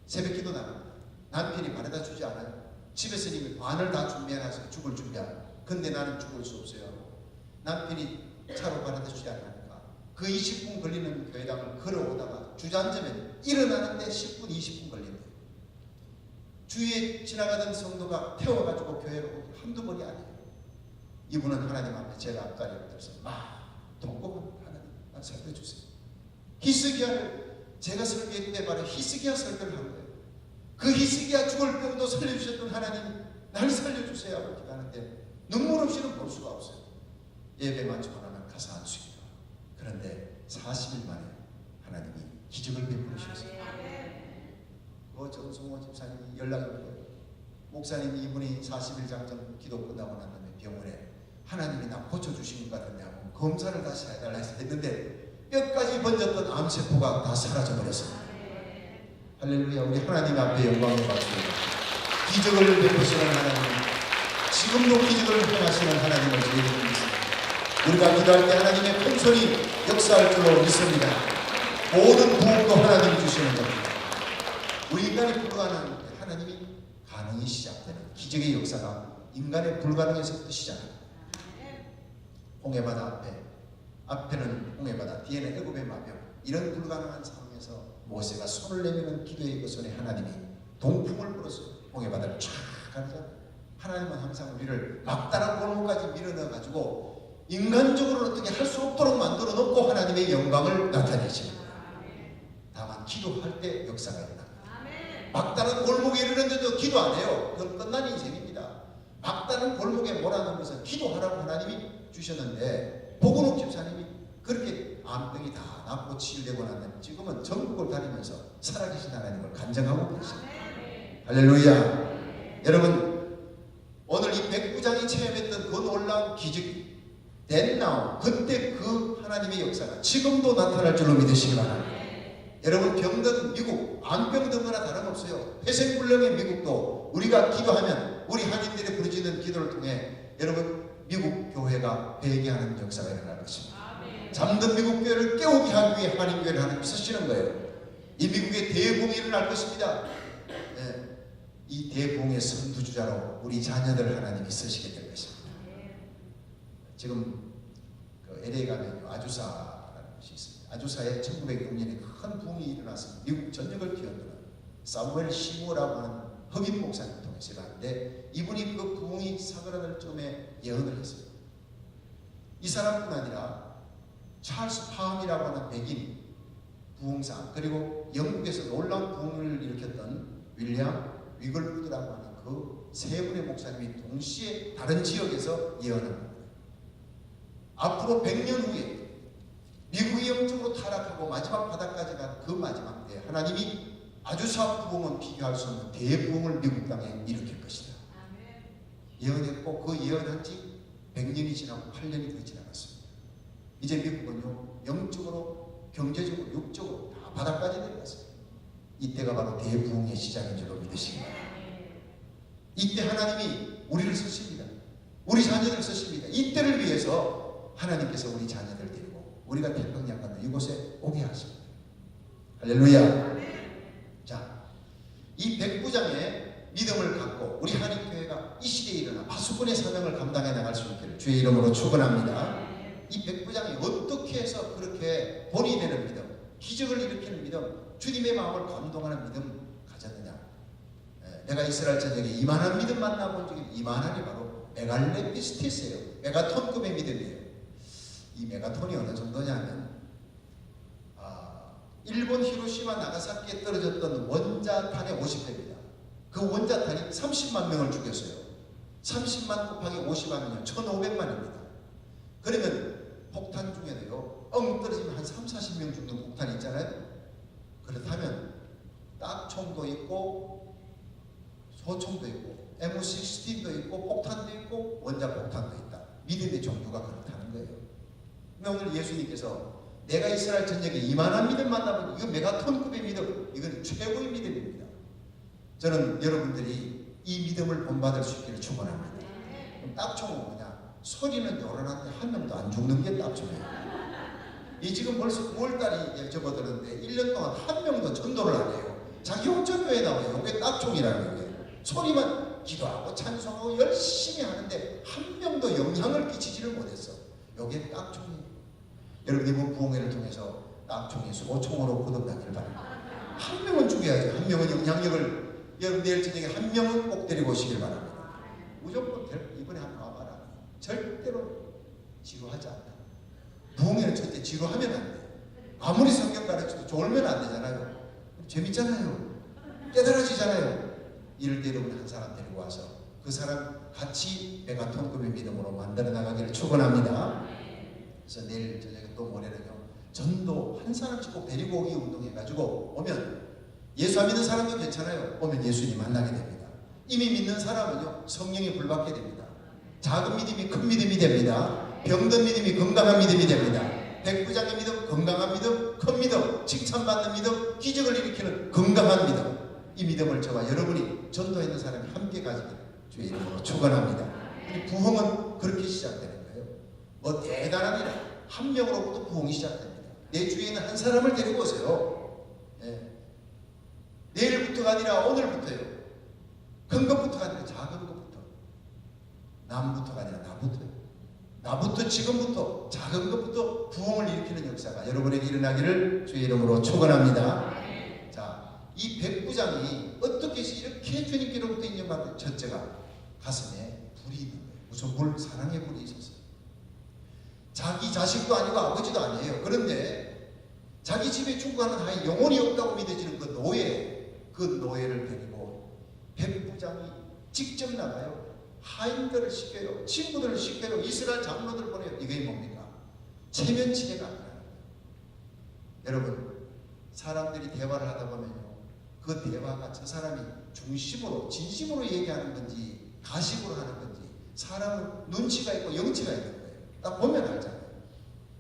새벽기도 나갑니다. 남편이 바래다 주지 않아요. 집에서 이미 반을 다 준비해놨어요. 죽을 준비하고. 근데 나는 죽을 수 없어요. 남편이 차로 바래다 주지 않으니까 그 20분 걸리는 교회당을 걸어오다가 주저앉으면 일어나는데 10분 20분 걸린대요. 주위에 지나가던 성도가 태워가지고 교회로 한두 번이 아니에요. 이분은 하나님 앞에 제가 앞다리 엎드려서 막 통곡합니다. 하나님 나 살려주세요. 히스기야를 제가 설교할 때 바로 히스기야 설교를 한 거예요. 그 히스기야 죽을 병도 살려주셨던 하나님 날 살려주세요 하고 기도하는데 눈물 없이는 볼 수가 없어요. 예배 마치고 나면 가서 안수기도. 그런데 40일 만에 하나님이 기적을 베푸셨어요. 그 정성호 집사님이 연락이 오고요. 목사님 이분이 40일 장정 기도 끝나고 난 다음에 병원에 하나님이 나 고쳐주신 것 같느냐고 검사를 다시 해달라 했는데 뼈까지 번졌던 암세포가 다 사라져버렸습니다. 할렐루야. 우리 하나님 앞에 영광을 받습니다. 기적을 베푸시는 하나님, 지금도 기적을 행하시는 하나님을 저희는 믿습니다. 우리가 기도할 때 하나님의 풍성이 역사할 줄로 믿습니다. 모든 부흥도 하나님이 주시는 겁니다. 우리 인간이 불가능한 하나님이 가능이 시작되는 기적의 역사가 인간의 불가능에서부터 시작합니다. 홍해바다 앞에는 홍해바다, 뒤에는 애굽의 마병. 이런 불가능한 상황에서 모세가 손을 내미는 기도의 그 손에 하나님이 동풍을 불었어요. 홍해바다를 쫙 가르잖아요. 하나님은 항상 우리를 막다른 골목까지 밀어넣어가지고 인간적으로 어떻게 할 수 없도록 만들어 놓고 하나님의 영광을 나타내십니다. 다만 기도할 때 역사가 일어납니다. 막다른 골목에 이르는데도 기도 안 해요. 그건 끝난 인생입니다. 막다른 골목에 몰아넣은 것은 기도하라고 하나님이 주셨는데 보건옥 집사님이 그렇게 암병이 다 낫고 치유되고 나면 지금은 전국을 다니면서 살아계신 하나님을 간증하고 계십니다. 할렐루야. 여러분 오늘 이 백부장이 체험했던 그 놀라운 기적이 됐나오 그때 그 하나님의 역사가 지금도 나타날 줄로 믿으시기 바랍니다. 여러분 병든 미국 암병든 거나 다름없어요. 회생불능의 미국도 우리가 기도하면 우리 한인들이 부르짖는 기도를 통해 여러분 미국 교회가 회개하는 역사가 일어날 것입니다. 잠든 미국 교회를 깨우게 하기 위해 한인교회를 하나님 쓰시는 거예요. 이 미국의 대붕이 일어날 것입니다. 네. 이 대붕의 선두주자로 우리 자녀들을 하나님이 쓰시게 될 것입니다. 지금 그 LA 가면 아주사라는 곳이 있습니다. 아주사에 1906년에 큰 붕이 일어났습니다. 미국 전역을 뒤흔드는 사무엘 시모라고 하는 흑인 목사님 통해서 일어났는데 이분이 그 붕이 사그라들 쯤에 예언을 했어요. 이 사람뿐 아니라 찰스 팜이라고 하는 백인 부흥사 그리고 영국에서 놀라운 부흥을 일으켰던 윌리엄 위글우드라고 하는 그 세 분의 목사님이 동시에 다른 지역에서 예언합니다. 앞으로 100년 후에 미국이 영적으로 타락하고 마지막 바닥까지 간 그 마지막 때 하나님이 아주사 부흥은 비교할 수 없는 대부흥을 미국 땅에 일으킬 것이다. 예언했고 그 예언한 지 100년이 지나고 8년이 더 지나갔습니다. 이제 미국은요, 영적으로, 경제적으로, 육적으로 다 바닥까지 내려갔어요. 이때가 바로 대부흥의 시작인 줄로 믿으시기 바랍니다. 이때 하나님이 우리를 쓰십니다. 우리 자녀들을 쓰십니다. 이때를 위해서 하나님께서 우리 자녀들 데리고 우리가 태평양 건너 이곳에 오게 하십니다. 할렐루야. 자, 이 백부장의 믿음을 갖고 우리 한인교회가 이 시대에 일어나 파수꾼의 사명을 감당해 나갈 수 있기를 주의 이름으로 축원합니다. 이 백부장이 어떻게 해서 그렇게 본이 되는 믿음, 기적을 일으키는 믿음, 주님의 마음을 감동하는 믿음 가졌느냐? 내가 이스라엘 전역에 이만한 믿음 만나본 적이, 이만한이 바로 메갈레피스티스예요. 메가톤급의 믿음이에요. 이 메가톤이 어느 정도냐면 일본 히로시마 나가사키에 떨어졌던 원자탄의 50배입니다. 그 원자탄이 30만 명을 죽였어요. 30만 곱하기 50하면요 1500만입니다. 그러면 폭탄 중에도요 떨어지면 한 3, 40명 죽는 폭탄이 있잖아요. 그렇다면 딱총도 있고 소총도 있고 M16도 있고 폭탄도 있고 원자폭탄도 있다. 믿음의 종류가 그렇다는 거예요. 근데 오늘 예수님께서 내가 이스라엘 전역에 이만한 믿음 만나면 이거 메가톤급의 믿음, 이건 최고의 믿음입니다. 저는 여러분들이 이 믿음을 본받을 수 있기를 축원합니다. 딱총은 뭐냐? 소리는 요란한데 한 명도 안 죽는 게 딱총이에요. 이 지금 벌써 9월달이 접어들었는데 1년 동안 한 명도 전도를 안 해요. 자기 홍천교회에 나와요. 이게 딱총이라는 거예요. 소리만 기도하고 찬송하고 열심히 하는데 한 명도 영향을 끼치지를 못했어. 이게 딱총이에요. 여러분 이번 부흥회를 통해서 딱총이 소총으로 거듭나기를 바랍니다. 한 명은 죽여야죠. 한 명은 영향력을, 여러분 내일 저녁에 한 명은 꼭 데리고 오시길 바랍니다. 무조건 이번에 한번 와봐라. 절대로 지루하지 않다. 부흥회는 절대 지루하면 안 돼. 아무리 성경 가르쳐도 졸면 안 되잖아요. 재밌잖아요. 깨달아지잖아요. 이럴 때 여러분 한 사람 데리고 와서 그 사람 같이 메가톤급의 믿음으로 만들어 나가기를 축원합니다. 그래서 내일 저녁에 또 모레는요 전도 한 사람씩 꼭 데리고 오기 운동해가지고 오면 예수 안 믿는 사람도 괜찮아요. 오면 예수님 만나게 됩니다. 이미 믿는 사람은요 성령이 불받게 됩니다. 작은 믿음이 큰 믿음이 됩니다. 병든 믿음이 건강한 믿음이 됩니다. 백부장의 믿음, 건강한 믿음, 큰 믿음, 칭찬받는 믿음, 기적을 일으키는 건강한 믿음. 이 믿음을 저와 여러분이 전도했는 사람이 함께 가지기를 주의 이름으로 축원합니다. 부흥은 그렇게 시작되는 거예요. 뭐 대단한 일, 한 명으로부터 부흥이 시작됩니다. 내 주위에 있는 한 사람을 데리고 오세요. 내일부터가 아니라 오늘부터요. 큰 것부터가 아니라 작은 것부터. 남부터가 아니라 나부터요. 나부터 지금부터 작은 것부터 부흥을 일으키는 역사가 여러분에게 일어나기를 주의 이름으로 축원합니다. 자, 이 백부장이 어떻게 해서 이렇게 주님께로부터 인정받은 첫째가 가슴에 불이 있는 거예요. 무슨 불? 사랑의 불이 있었어요. 자기 자식도 아니고 아버지도 아니에요. 그런데 자기 집에 죽어가는 아이 영혼이 없다고 믿어지는 그 노예를 데리고 백부장이 직접 나가요. 하인들을 시켜요. 친구들을 시켜요. 이스라엘 장로들을 보내요. 이게 뭡니까? 체면치레가 아니라는 거예요. 여러분 사람들이 대화를 하다 보면요 그 대화가 저 사람이 중심으로 진심으로 얘기하는 건지 가식으로 하는 건지 사람은 눈치가 있고 영치가 있는 거예요. 딱 보면 알잖아요.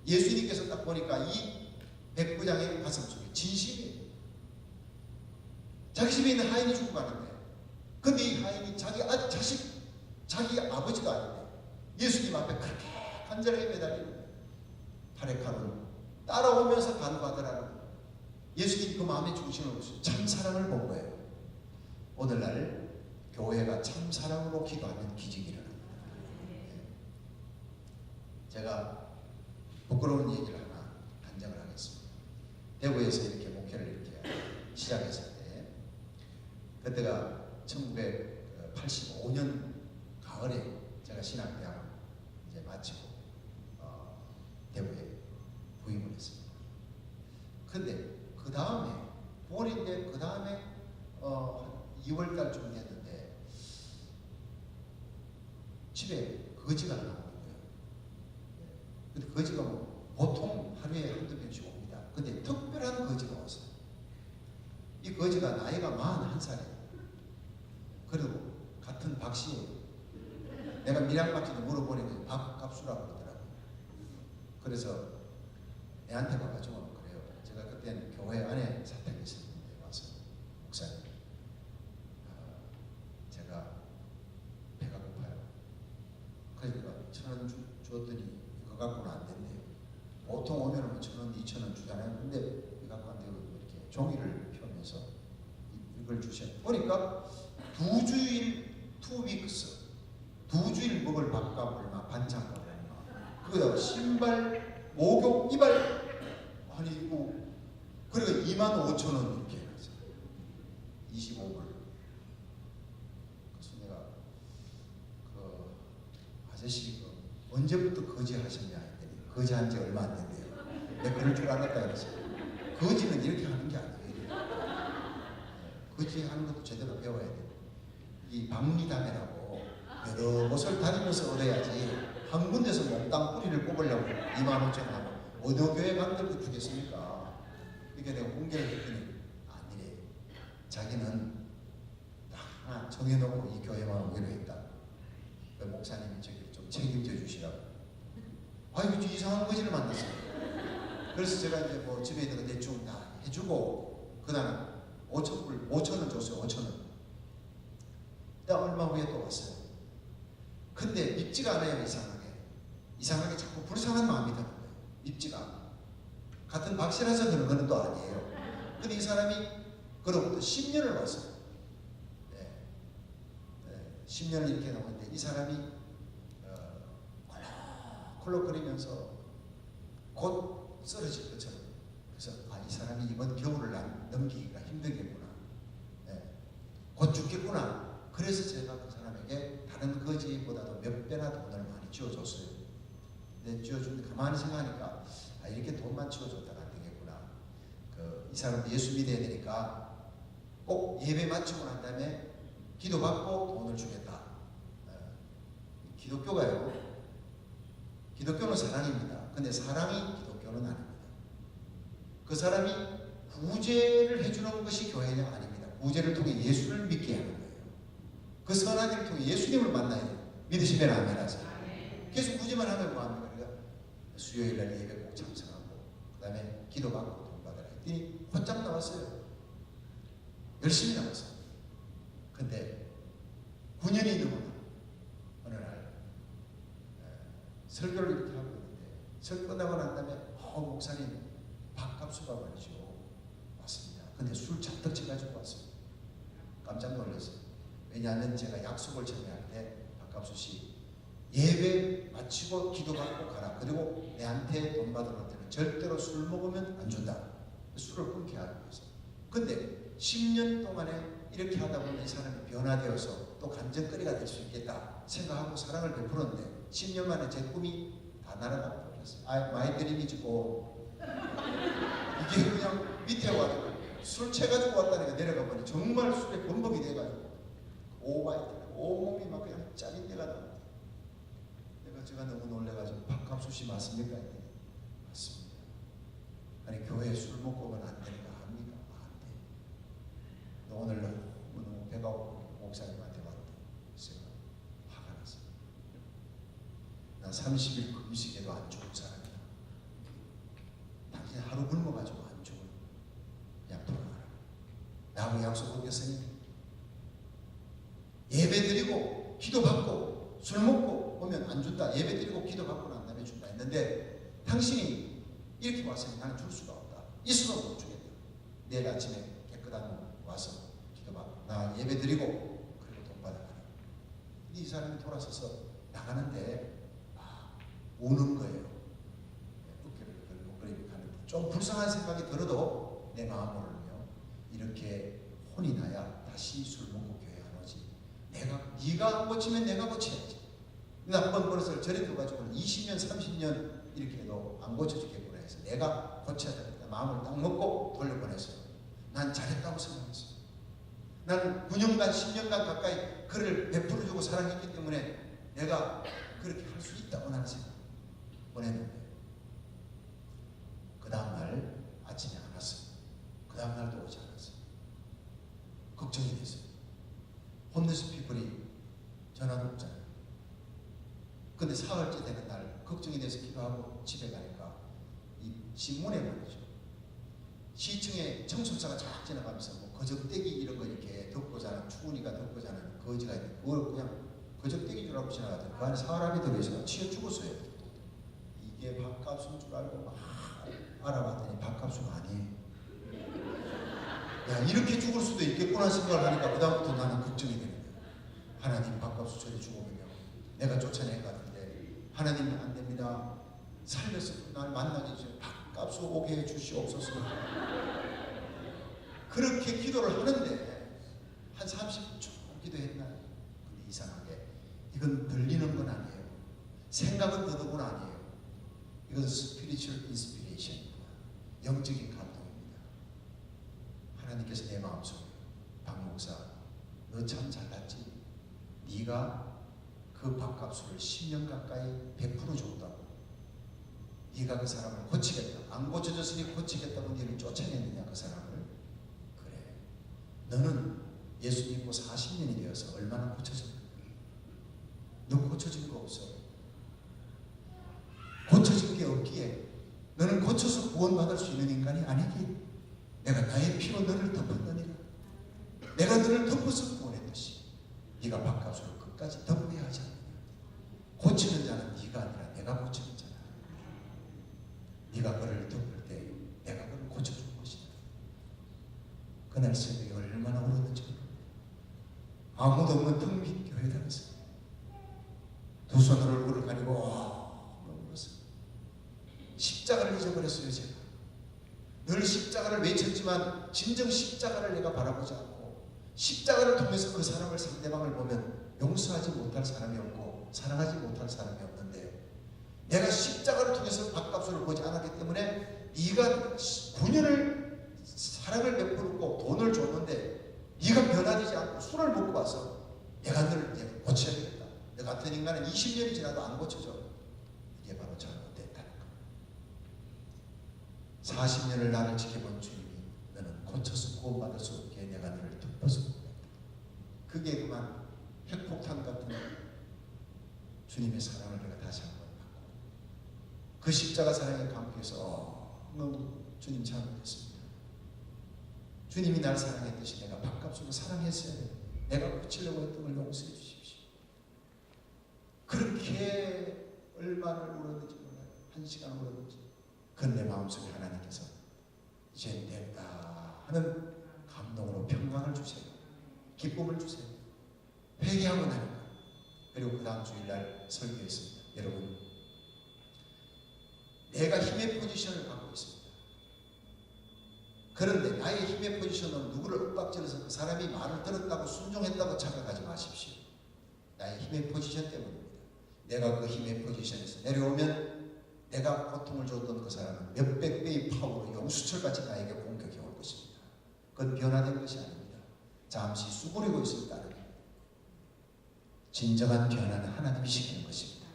예수님께서 딱 보니까 이 백부장의 가슴 속에 진심이에요. 자기 집에 있는 하인이 죽어가는데 근데 이 하인이 자기 아버지도 아닌데 예수님 앞에 그렇게 간절하게 매달리는 거예요. 팔에 칼을 따라오면서 간구하더라는 거예요. 예수님 그 마음의 중심을 보시고 참 사랑을 본 거예요. 오늘날 교회가 참 사랑으로 기도하면 기적이 일어납니다. 제가 부끄러운 얘기를 하나 간증을 하겠습니다. 대구에서 이렇게 목회를 이렇게 시작했을 때 그때가 1985년 가을에 제가 신학대학 이제 마치고 대구에 부임을 했습니다. 근데 그 다음에 9월인데 그 다음에 2월달쯤 됐는데 집에 거지가 나오는 거예요. 근데 거지가 뭐 보통 하루에 한두 명씩 옵니다. 근데 특별한 거지가 왔어요. 이 거지가 나이가 41살이에요. 그리고 같은 박씨예요. 내가 밀양박씨도 물어보니까 박갑수라고 그러더라고요. 그래서 애한테 와가지고 그래요. 제가 그때는 교회 안에 사택이 있었는데 와서 목사님, 제가 배가 고파요. 그러니까 1,000원 줬더니 이거 갖고는 안 된대요. 보통 오면은 1,000원, 2,000원 주잖아요. 근데 이거 갖고 안 되고 이렇게 종이를 펴면서 이걸 주셔. 보니까 2주일 2weeks 2주일 먹을 밥값을 막 반찬값을 막 그거다가 신발, 목욕, 이발 아니 이거 그러니까 25,000원 이렇게 해서 25불. 그래서 내가 그 아저씨 언제부터 거지 하셨냐 했더니 거지 한 지 얼마 안 된대요. 내가 그럴 줄 알았다 그랬어. 거지는 이렇게 하는 게 아니에요. 거지 하는 것도 제대로 배워야 돼요. 이 박리담회라고 여러 곳을 다니면서 얻어야지 한 군데서 몽땅 뿌리를 뽑으려고 25,000원 하고 어느 교회 만들고 주겠습니까? 이게 내가 공개를 했더니 아니래. 자기는 딱 하나 정해놓고 이 교회만 오기로 했다. 목사님이 저기 좀 책임져 주시라고. 아이고 이상한 거지를 만났어요. 그래서 제가 이제 뭐 집에 있는 거 대충 다 해주고 그다음 5,000원 줬어요. 5,000원. 딱 얼마 후에 또 왔어요. 근데 밉지가 않아요. 이상하게 자꾸 불쌍한 마음이 드는 거예요. 밉지가 않아요. 같은 박씨라서 그런 거는 또 아니에요. 근데 이 사람이 그로부터 10년을 왔어요. 10년을 이렇게 남았는데 이 사람이 콜록거리면서 곧 쓰러질 것처럼. 그래서 이 사람이 이번 겨울을 넘기기가 힘들겠구나. 곧 죽겠구나. 그래서 제가 그 사람에게 다른 거지보다도 몇 배나 돈을 많이 쥐어줬어요. 근데 쥐어주는데 가만히 생각하니까 이렇게 돈만 쥐어줬다가 안 되겠구나. 이 사람도 예수 믿어야 되니까 꼭 예배 마치고 난 다음에 기도받고 돈을 주겠다. 기독교가요. 기독교는 사랑입니다. 근데 사랑이 기독교는 아닙니다. 그 사람이 구제를 해주는 것이 교회냐 아닙니다. 구제를 통해 예수를 믿게 하는 거예요. 그 선한 일을 통해 예수님을 만나야 돼요. 믿으시면 아멘 하세요. 계속 구제만 하면 뭐합니까? 그러니까 수요일 날 예배 꼭 참석하고 그 다음에 기도받고 돈 받으라 했더니 곧장 나왔어요. 열심히 나왔어요. 근데 9년이 넘어나 어느 날 설교를 이렇게 하고 있는데 설교 끝나고 난 다음에 목사님 밥값수가 말이죠. 왔습니다. 근데 술 잔뜩 쳐가지고 왔어요. 깜짝 놀랐어요. 왜냐하면 제가 약속을 전해할 때 박갑수 씨 예배 마치고 기도받고 가라. 그리고 내한테 돈 받으러 때는 절대로 술 먹으면 안 준다. 술을 끊게 하기 위해서. 근데 10년 동안에 이렇게 하다 보면 이 사람이 변화되어서 또 간증거리가 될 수 있겠다 생각하고 사랑을 베풀었는데 10년 만에 제 꿈이 다 날아가 버렸어요. 마이 드림이지고 이게 그냥 밑에 와가지고 술 채가지고 왔다니까 내려가 보니 정말 술에 범벅이 돼가지고 온몸이 막 그냥 짜린내가 나. 제가 너무 놀래가지고 박갑수 씨 맞습니까? 맞습니다. 아니 교회에 술 먹고 오면 안 되니까 합니까? 안 돼. 너 오늘 너무 배가 고프고 목사님한테 왔다. 제가 화가 났어요. 난 30일 금식에도 안 죽은 사람이다. 당신 하루 굶어가지고 안 죽은. 그냥 돌아가라. 나하고 약속 어겼으니 예배 드리고 기도 받고 술 먹고 오면 안 준다. 예배 드리고 기도 받고 난 다음에 준다 했는데 당신이 이렇게 왔으니 나는 줄 수가 없다. 있어도 못 주겠다. 내일 아침에 깨끗한 몸 와서 기도 받고 나 예배 드리고 그리고 돈 받아가라. 이 사람이 돌아서서 나가는데 우는 거예요. 어깨를 걸고 그렇게 가는데 좀 불쌍한 생각이 들어도 내 마음으로는요. 이렇게 혼이 나야 다시 술 먹고 교회 안 오지. 네가 안 고치면 내가 고쳐야지. 나 한번 버릇을 저리 들어가지고 20년 30년 이렇게 해도 안 고쳐주겠구나 해서 내가 고쳐야 되겠다 마음을 딱 먹고 돌려보냈어요. 난 잘했다고 생각했어요. 난 9년간 10년간 가까이 그를 베풀어주고 사랑했기 때문에 내가 그렇게 할 수 있다고 나는 생각 보냈는데 그 다음날 아침에 안 왔어요. 그 다음날도 오지 않았어요. 걱정이 됐어요. 홈리스 피플이 전화도 없잖아요. 근데 사흘째 되는 날 걱정이 돼서 기도하고 집에 가니까 이 신문에 말이죠. 시청에 청소차가 쫙 지나가면서 뭐 거적대기 이런 거 이렇게 덮고 자는, 추우니까 덮고 자는 거지가 있는데 그걸 그냥 거적대기 줄 알고 지나가더니 그 안에 사람이 들어있어서 치여 죽었어요. 이게 밥값인 줄 알고 막 알아봤더니 밥값은 아니에요. 야, 이렇게 죽을 수도 있겠구나 생각을 하니까 그다음부터 나는 걱정이 되는 거예요. 하나님 밥값을 저리 죽으면요 내가 쫓아낼 것 같은데 하나님은 안 됩니다. 살면서 날 만나게 해주세요. 밥값을 오게 해주시옵소서. 그렇게 기도를 하는데 한 30분 쭉 기도했나요? 근데 이상하게 이건 들리는 건 아니에요. 생각은 더더군 아니에요. 이건 spiritual inspiration, 영적인 감동입니다. 하나님께서 내 마음속에 박 목사 너 참 잘났지? 네가 그 밥값을 10년 가까이 100% 줬다고. 네가 그 사람을 고치겠다. 안 고쳐졌으니 고치겠다고 너를 쫓아냈느냐 그 사람을. 그래. 너는 예수 믿고 40년이 되어서 얼마나 고쳐졌냐. 너 고쳐진 거 없어. 고쳐진 게 없기에 너는 고쳐서 구원받을 수 있는 인간이 아니기에 내가 나의 피로 너를 덮었느니라. 내가 너를 덮어서 구원했듯이 네가 밥값으로 끝까지 덮어야 하지 않느냐. 고치는 자는 네가 아니라 내가 고치는 자다. 네가 그를 덮을 때 내가 그를 고쳐줄 것이다. 그날 새벽에 얼마나 울었는지 모릅니다. 아무도 없는 텅 빈 교회당에서 두 손으로 얼굴을 가리고 너무 울었어요. 십자가를 잊어버렸어요. 제가 늘 십자가를 외쳤지만 진정 십자가를 내가 바라보지 않고 십자가를 통해서 그 사람을, 상대방을 보면 용서하지 못할 사람이 없고 사랑하지 못할 사람이 없는데 내가 십자가를 통해서 밥값을 보지 않았기 때문에 네가 9년을 사랑을 베풀고 돈을 줬는데 네가 변화되지 않고 술을 먹고 와서 내가 너를 이제 고쳐야 되겠다. 너 같은 인간은 20년이 지나도 안 고쳐져. 이게 바로 잘못됐다는 거. 40년을 나를 지켜본 주님이 너는 고쳐서 구원받을 수 없게 내가 너를 덮어서 구원했다. 그게 그만 핵폭탄 같은 주님의 사랑을 내가 다시 한번 받고 그 십자가 사랑의 감격에서 너무 주님 잘못했습니다. 주님이 날 사랑했듯이 내가 밥값으로 사랑했어야 돼. 내가 고치려고 했던 걸 용서해 주십시오. 그렇게 얼마를 울었는지 몰라요. 1시간 울었는지. 그건 내 마음속에 하나님께서 이제 됐다 하는 감동으로 평강을 주세요. 기쁨을 주세요. 회개하고 나니까. 그리고 그 다음 주일날 설교했습니다. 여러분, 내가 힘의 포지션을 갖고 있습니다. 그런데 나의 힘의 포지션으로 누구를 윽박질러서 그 사람이 말을 들었다고 순종했다고 착각하지 마십시오. 나의 힘의 포지션 때문입니다. 내가 그 힘의 포지션에서 내려오면 내가 고통을 줬던 그 사람은 몇백 배의 파워로 용수철같이 나에게 공격해 올 것입니다. 그건 변화된 것이 아닙니다. 잠시 수그리고 있을 따름입니다. 진정한 변화는 하나님이 시키는 것입니다.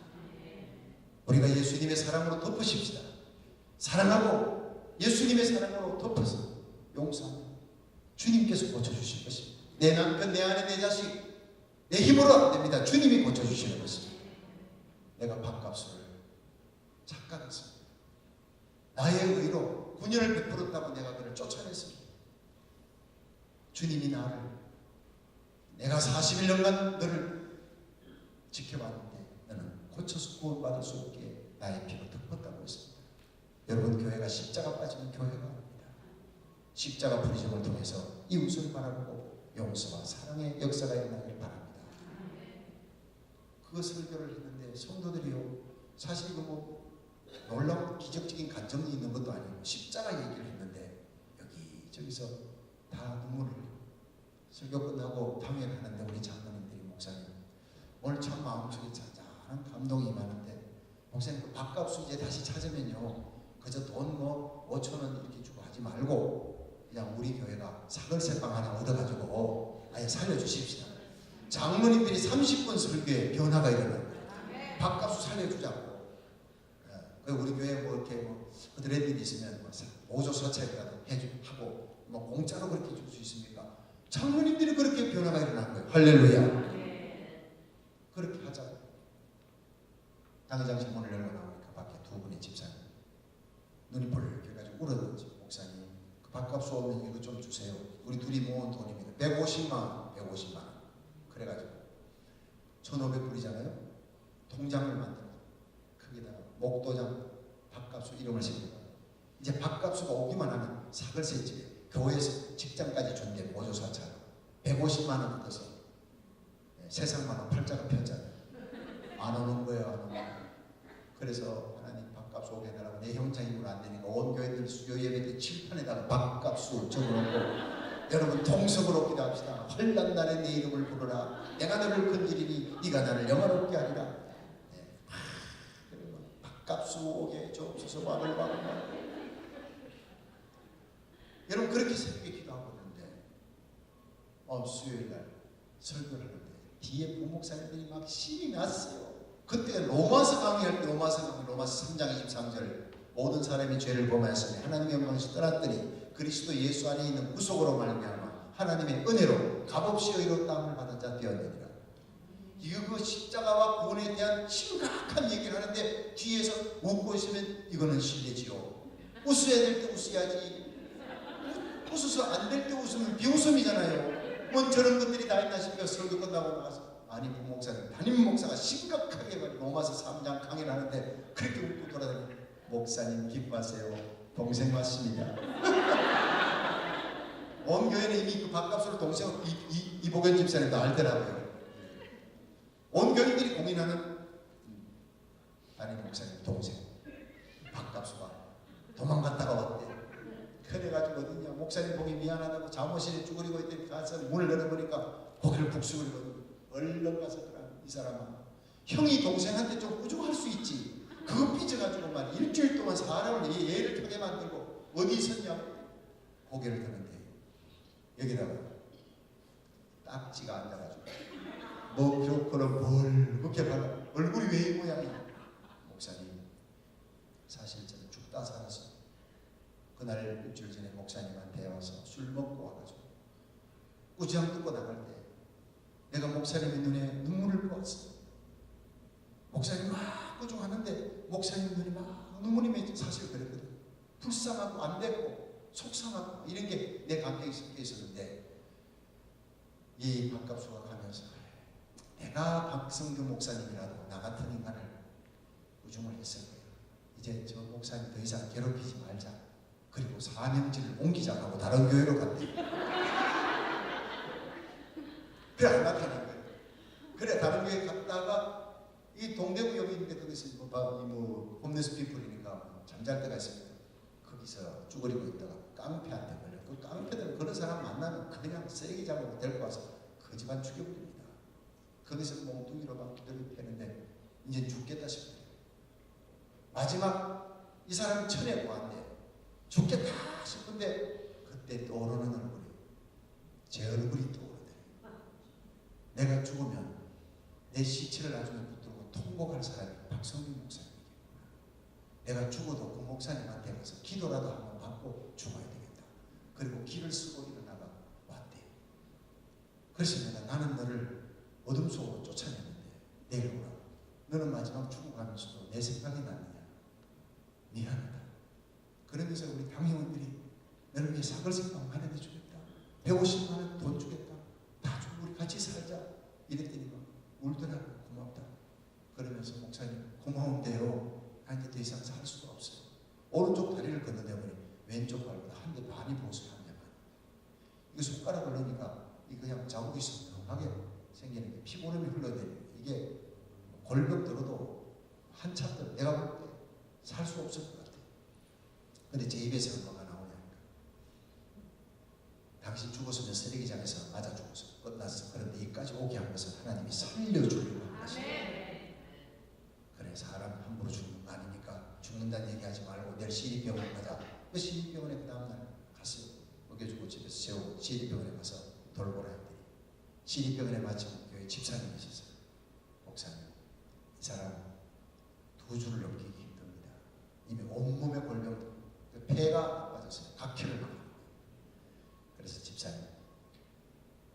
우리가 예수님의 사랑으로 덮으십시다. 사랑하고 예수님의 사랑으로 덮어서 용서하면 주님께서 고쳐주실 것입니다. 내 남편, 내 아내, 내 자식 내 힘으로 안 됩니다. 주님이 고쳐주시는 것입니다. 내가 밥값을 착각했습니다. 나의 의로 9년을 베풀었다고 내가 그를 쫓아냈습니다. 주님이 나를, 내가 41년간 너를 지켜봤는데 너는 고쳐서 구원받을 수 없게 나의 피로 덮었다고 했습니다. 여러분, 교회가 십자가 빠지는 교회가 아닙니다. 십자가 부르심을 통해서 이웃을 바라보고 용서와 사랑의 역사가 일어나길 바랍니다. 그 설교를 했는데 성도들이요, 사실 그 놀라운 기적적인 감정이 있는 것도 아니고 십자가 얘기를 했는데 여기저기서 다 눈물을 흘리고 설교 끝나고 당회하는데 우리 장로님들이 목사님 오늘 참 마음속에 잔잔한 감동이 많은데 목사님 그 밥값을 이제 다시 찾으면요 그저 돈 5,000원 이렇게 주고 하지 말고 그냥 우리 교회가 사글세빵 하나 얻어가지고 아예 살려주십시다. 장로님들이 30분 설교에 변화가 일어나는 거예요. 밥값을 살려주자고. 우리 교회에 이렇게 어떤 일이 있으면 보조 서책이라도 하고 공짜로 그렇게 줄 수 있습니까? 장로님들이 그렇게 변화가 일어난 거예요. 할렐루야. 그렇게 하자고. 당회장 신문을 열고 나와 밥값 오면 이거 좀 주세요. 우리 둘이 모은 돈입니다. 150만 원, 150만 원. 그래가지고 1,500불이잖아요. 통장을 만들고 거기다가 목도장 밥값수 이름을 새기고 이제 밥값수가 오기만 하면 사글세 집에 교회에서 직장까지 준대 모조사차로 150만 원 얻어서 세상만은 팔자가 폈잖아요. 안 오는 거예요, 안 오는 거예요. 그래서 하나님 밥값 오게 해달라고 내 형차 힘으로 안 되니까 온 교회들 수요 예배 때 칠판에다가 밥값수 적어놓고 여러분 통성으로 기도합시다. 환난 날에 내 이름을 부르라. 내가 너를 건지리니 네가 나를 영화롭게 하리라. 네. 밥값수 오게 주옵소서. 왕을 여러분 그렇게 새벽에 기도하고 있는데 수요일날 설교를 하는데 뒤에 부목사님들이 막 신이 났어요. 그때 로마서 강의할 때 로마서 3장 23절 모든 사람이 죄를 범하였으니 하나님의 영광에서 떠났더니 그리스도 예수 안에 있는 구속으로 말미암아 하나님의 은혜로 값없이 의롭다함을 받은 자 되었느니라. 이거 십자가와 구원에 대한 심각한 얘기를 하는데 뒤에서 웃고 있으면 이거는 실례지요. 웃어야 될 때 웃어야지. 웃어서 안 될 때 웃으면 비웃음이잖아요. 뭐 저런 것들이 다 있나 싶어 설교 끝나고 나가서 아니 부목사님 담임 목사가 심각하게 로마서 3장 강의를 하는데 그렇게 웃고 돌아다니고 목사님 기뻐하세요. 동생 맞습니다. 온 교회는 이미 그 밥값으로 동생 이복현 집사님도 알더라고요. 온 교인들이 공인하는 담임 목사님 동생 밥값수가 도망갔다가 왔대. 그래가지고 어디냐 목사님 보기 미안하다고 잠옷실에 쭈그리고 있더니 가서 문을 열어보니까 고개를 푹 숙이거든. 얼른 가서 이 사람아 형이 동생한테 좀 꾸중할 수 있지. 그거 삐져가지고 말 일주일 동안 사람을 예를 타게 만들고 어디 있었냐고 고개를 드는데 여기다가 딱지가 앉아가지고 뭐 벽걸어 벌겋게 발라. 얼굴이 왜 이 모양이야. 목사님 사실 저는 죽다 살았어. 그날 일주일 전에 목사님한테 와서 술 먹고 와가지고 우지항 뜯고 나갈 때 내가 목사님의 눈에 눈물을 보았어. 목사님 막 꾸중하는데 목사님 눈이 막 눈물이 맺혀. 사실 그랬거든. 불쌍하고 안 됐고 속상하고 이런 게 내 감정이 섞여 있었는데 이 밥값수가 가면서 내가 박성규 목사님이라도 나 같은 인간을 꾸중을 했을 거예요. 이제 저 목사님 더 이상 괴롭히지 말자. 그리고 사명지를 옮기자 하고 다른 교회로 갔대. 그래 안 나타난 거예요. 그래 다른 교회 갔다가 이 동대구역이 있는데 거기서 뭐 홈레스 피플이니까 잠잘 때가 있습니다. 거기서 쭈그리고 있다가 깡패한테 걸려. 그 깡패들은 그런 사람 만나면 그냥 세게 잡고 데리고 와서 그 집안 죽여버립니다. 거기서 몽둥이로 막 두드려 패는데 이제 죽겠다 싶어요. 마지막 이 사람이 천에 보았는데 죽겠다 싶은데 그때 떠오르는 얼굴이 제 얼굴이 떠오르더래요. 내가 죽으면 내 시체를 나중에 붙들고 통곡할 사람이 박성규 목사님이겠구나. 내가 죽어도 그 목사님한테 가서 기도라도 한번 받고 죽어야 되겠다. 그리고 길을 쓰고 일어나가 왔대요. 그래서 내가 나는 너를 어둠 속으로 쫓아냈는데 내일 오라고. 너는 마지막 죽어가면서도 내 생각이 났느냐. 미안하다. 그러면서 우리 당회원들이 너를 위해 사글생각 마련해 주겠다. 150만 원 돈 주겠다. 다 주고 우리 같이 살자. 이랬더니 막 울더라고. 고맙다. 그러면서 목사님 고마운데요. 나한테 더 이상 살 수가 없어요. 오른쪽 다리를 건너내보니 왼쪽 발보다 한 대 반이 보수를 한 대 반. 이거 손가락을 넣으니까 이거 그냥 자국이 슴슴하게 생기는 게 피고름이 흘러내리는 이게 골병 들어도 한참 더 내가 볼 때 살 수 없을 것 같아요. 근데 제 입에서 뭐가 나오냐니까. 당신 죽었으면 쓰레기장에서 맞아 죽어서 끝났어. 그런데 여기까지 오게 한 것은 하나님이 살려주려고 한 것이에요. 그래 사람 함부로 죽는 거 아니니까 죽는다는 얘기하지 말고 내일 시립병원 가자. 그 시립병원에 그 다음날 갔어요. 먹여주고 집에서 재우고 시립병원에 가서 돌보라 했더니 시립병원에 마침 교회 집사님이 있었어요. 목사님 이 사람 2주를 넘기기 힘듭니다. 이미 온몸에 골병 폐가 빠졌어요. 각혈을 받고. 그래서 집사님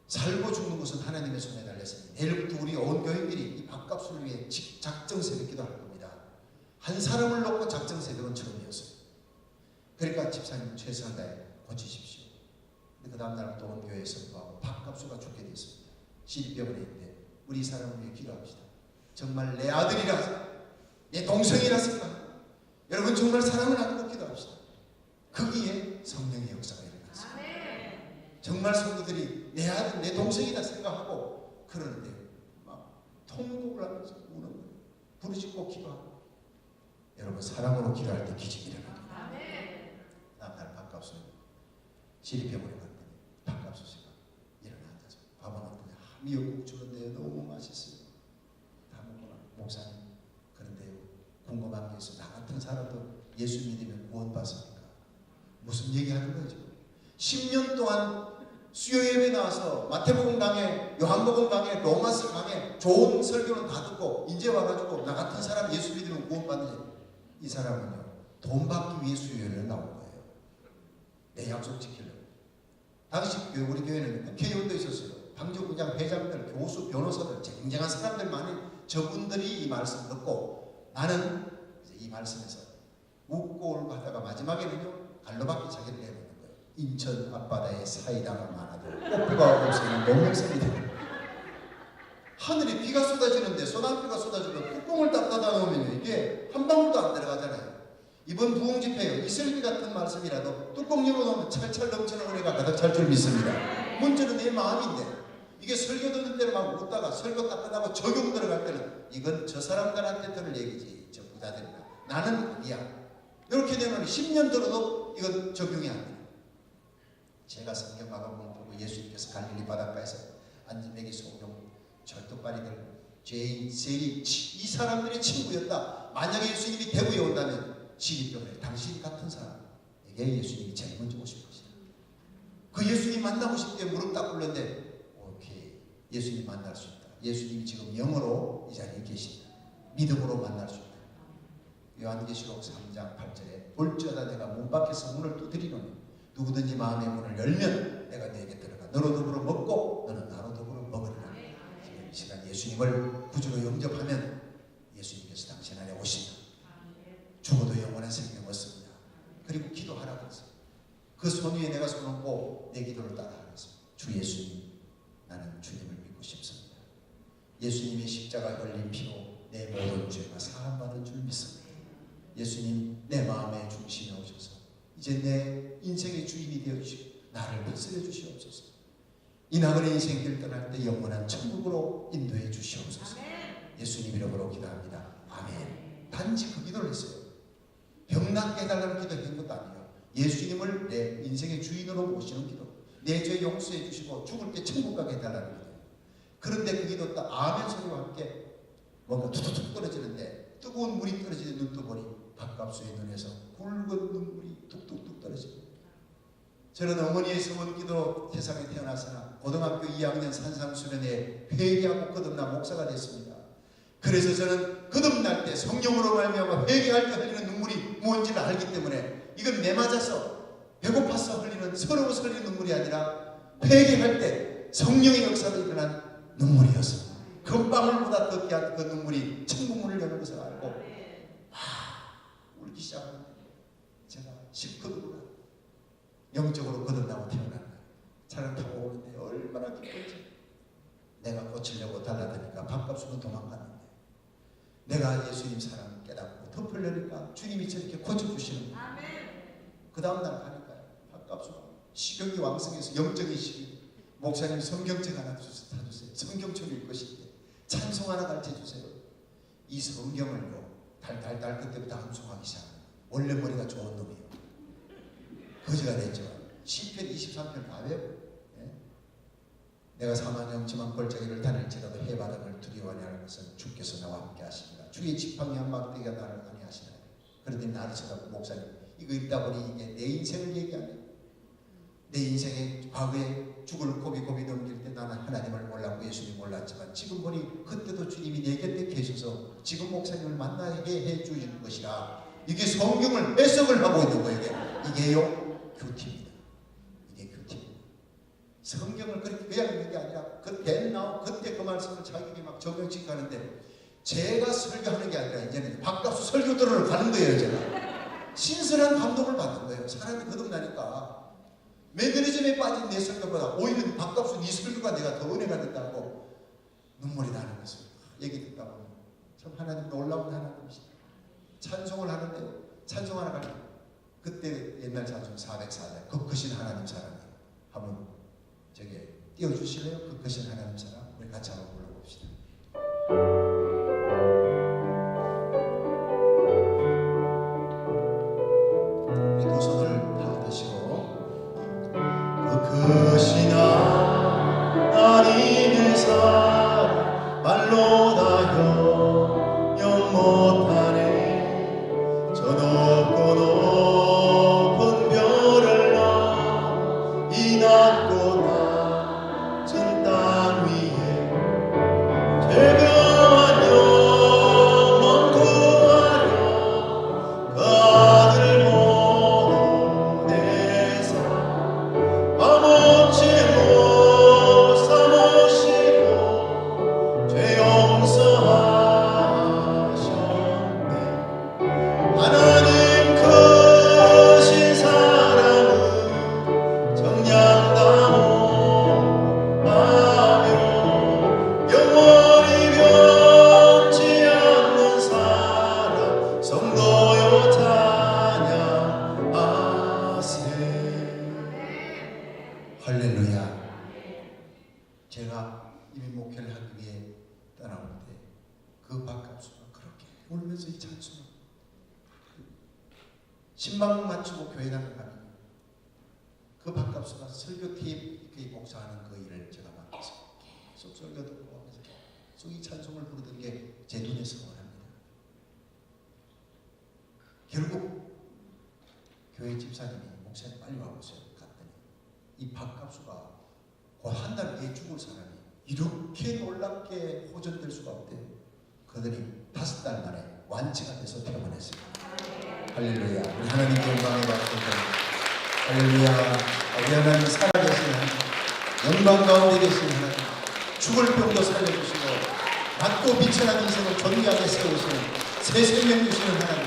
살고 죽는 것은 하나님의 손에 달렸으니 내일부터 우리 온 교인들이 이 밥값을 위해 작정 새벽기도 할 겁니다. 한 사람을 놓고 작정 새벽은 처음이었어요. 그러니까 집사님 최선을 다해 고치십시오. 그 다음날 또 온 교회에 선포하고 박갑수가 죽게 됐습니다. 시립병원에 있는데 우리 이 사람을 위해 기도합시다. 정말 내 아들이라 내 동생이라 생각하고 여러분 정말 사랑을 나누고 기도합시다. 거기에 성령의 역사가 일어났습니다. 정말 성도들이 내 아들 내 동생이라 생각하고 그러는데 막 통곡을 하면서 우는 거예요. 부르짖고 기도하고. 여러분 사랑으로 기도할 때 기적이 일어납니다. 다음날 밥값을 시립병원에 갔더니 밥값을 제가 일어나서 밥은 어떠냐. 미역국 주는데 너무 맛있어요. 다 먹거나 목사님 그런데요 궁금한 게 있어. 나 같은 사람도 예수 믿으면 구원받습니까? 무슨 얘기하는 거예요 지금. 10년 동안 수요 예배 나와서 마태복음 강해, 요한복음 강해, 로마서 강해 좋은 설교는 다 듣고 이제 와가지고 나 같은 사람 예수 믿으면 구원받느냐. 이 사람은요 돈 받기 위해 수요 예배를 나온 거예요. 내 약속 지키려고. 당시 우리 교회는 국회의원도 있었어요. 방정부장, 회장들, 교수, 변호사들, 쟁쟁한 사람들 많이 저분들이 이 말씀 듣고 나는 이제 이 말씀에서 묻고 올고 하다가 마지막에는요 갈로밖에 자기를 내놓는 거예요. 인천 앞바다에 사이다가 많아도 꽃비가 없으면 농명성이 되는 거예요. 하늘에 비가 쏟아지는데 소나비가 쏟아지면 뚜껑을 딱 닫아놓으면 이게 한 방울도 안 들어가잖아요. 이번 부흥 집회에 이슬기 같은 말씀이라도 뚜껑 열어놓으면 찰찰 넘치는 은혜가 가득 찰 줄 믿습니다. 문제는 내 마음인데 이게 설교 듣는 때는 막 웃다가 설교 딱 끝나고 적용 들어갈 때는 이건 저 사람들한테 들을 얘기지 저 부자들이나 나는 아니야. 이렇게 되면 10년 들어도 이건 적용이 안 돼요. 제가 성경 마가복음 보고 예수님께서 갈릴리 바닷가에서 안지메기 소경 절뚝발이들 죄인 세리 이 사람들의 친구였다. 만약에 예수님이 대구에 온다면 시립병원에 당신 같은 사람에게 예수님이 제일 먼저 오실 것이다. 그 예수님 만나고 싶게 무릎 딱 꿇는데 오케이 예수님 만날 수 있다. 예수님이 지금 영으로 이 자리에 계신다. 믿음으로 만날 수 있다. 요한계시록 3장 8절에 볼지어다 내가 문 밖에서 문을 두드리노니 누구든지 마음의 문을 열면 내가 네게 들어가 너로 더불어 먹고 너는 나로 더불어 먹으리라. 지금 이 시간 예수님을 구주로 영접하면 예수님께서 당신 안에 오신다. 죽어도 영원한 생명 얻습니다. 그리고 기도하라고 했어요. 그 손 위에 내가 손 얹고 내 기도를 따라하라 했습니다. 주 예수님 나는 주님을 믿고 싶습니다. 예수님의 십자가 흘린 피로 내 모든 죄가 사함받은 줄 믿습니다. 예수님 내 마음의 중심에 오셔서 이제 내 인생의 주인이 되어주시고 나를 다스려 주시옵소서. 이 나그네 인생길 떠날 때 영원한 천국으로 인도해 주시옵소서. 예수님 이름으로 기도합니다. 아멘. 단지 그 기도를 했어요. 병 낫게 해달라는 기도한 것도 아니에요. 예수님을 내 인생의 주인으로 모시는 기도. 내 죄 용서해 주시고 죽을 때 천국 가게 해달라는 기도. 그런데 그 기도 딱 아멘 소리와 함께 뭔가 툭툭툭 떨어지는데 뜨거운 물이 떨어지는 눈두머리 밥값수의 눈에서 굵은 눈물이 뚝뚝뚝 떨어집니다. 저는 어머니의 성원 기도로 세상에 태어났으나 고등학교 2학년 산상수련회에 회개하고 거듭나 목사가 됐습니다. 그래서 저는 거듭날 때 성령으로 말미암아 회개할 때 흘리는 눈물이 뭔지를 알기 때문에 이건 매 맞아서 배고파서 흘리는 서러워서 흘리는 눈물이 아니라 회개할 때 성령의 역사로 일어난 눈물이었습니다. 금방울보다 더 귀한 그 눈물이 천국문을 여는 것을 알고 울기 시작하는데 제가 실컷 영적으로 거듭나고 태어난 거예요. 차를 타고 오는데 얼마나 기쁜지. 내가 고치려고 달라드니까 밥값으로 도망갔는데 내가 예수님 사랑을 깨닫고 덮으려니까 주님이 저렇게 고쳐주시는 거예요. 그 다음날 가니까요. 밥값으로 식욕이 왕성해서 영적인 식욕. 목사님 성경책 하나 사주세요. 성경책 읽고 싶대. 찬송 하나 가르쳐주세요. 이 성경을요. 달달달 그때부터 암송하기 시작합니다. 원래 머리가 좋은 놈이에요. 거지가 됐죠. 시편 23편 다 외워. 네? 내가 사망영지만 골짜기를 다닐지라도 해바람을 두려워하지 않을 것은 주께서 나와 함께 하십니다. 주의 지팡이 한 막대기가 나를 안위하시나요. 그런데 나를 쳐다보고 목사님 이거 읽다 보니 이게 내 인생을 얘기하네. 내 인생의 과거에 죽을 고비고비 넘길 때 나는 하나님을 몰랐고 예수님 몰랐지만 지금 보니 그때도 주님이 내 곁에 계셔서 지금 목사님을 만나게 해주시는 것이라. 이게 성경을 해석을 하고 있는 거예요. 이게요 큐티입니다. 이게 큐티입니다. 성경을 그렇게 그냥 읽는 게 아니라 그때 그 말씀을 자기에게 막 적용식 하는데 제가 설교하는 게 아니라 이제는 밥값수 설교 들으러 가는 거예요. 제가 신선한 감동을 받는 거예요. 사람이 거듭나니까 매너리즘에 빠진 내 설교보다 오히려 밥값은 네 설교가 내가 더 은혜가 된다고 눈물이 나는 것을 얘기 듣다 보면 참 하나님 놀라운 하나님이시다. 찬송을 하는데요. 찬송하러 가니 그때 옛날 찬송 404장 그 크신 하나님 사랑이 한번 저게 띄워주실래요? 그 크신 하나님 사랑 우리 같이 한번 불러봅시다. 우리 두 손을 다 드시고 그 크신 하나님의 사랑 말로 다 형용 못하네. 저 높고 높은 별을 넘어 이 낮고 낮은 땅 위에 대명한 영혼 구하려 그 아들 보내사 아무치 못 삼으시고 죄 용서하셨네. 하나님 크신 사랑은 정량당하며 영원히 변치 않는 사랑 성도여 찬양하세. 할렐루야. 제가 이미 목회를 하기 위해 떠나올 때 그 밥값수가 그렇게 울면서 이 찬송을 10만 원 맞추고 교회 가는 가면 그 밥값수가 설교 테이프 목사하는 그 일을 제가 맡아서 계속 설교 듣고 하면서 계속 이 찬송을 부르던 게 제 눈에 선합니다. 결국 교회 집사님이 목사님 빨리 와보세요 갔더니 이 밥값수가 곧 한 달 뒤에 죽을 사람이 이렇게 놀랍게 호전될 수가 없대요. 그러더니 5달 만에 완치가 돼서 퇴원했어요. 할렐루야. 우리 하나님 영광을 받고 할렐루야. 우리 하나님 살아계신 하나님, 영광 가운데 계신 하나님, 죽을 병도 살려주시고 낮고 비천한 인생을 존귀하게 세우시는 새 생명 주시는 하나님,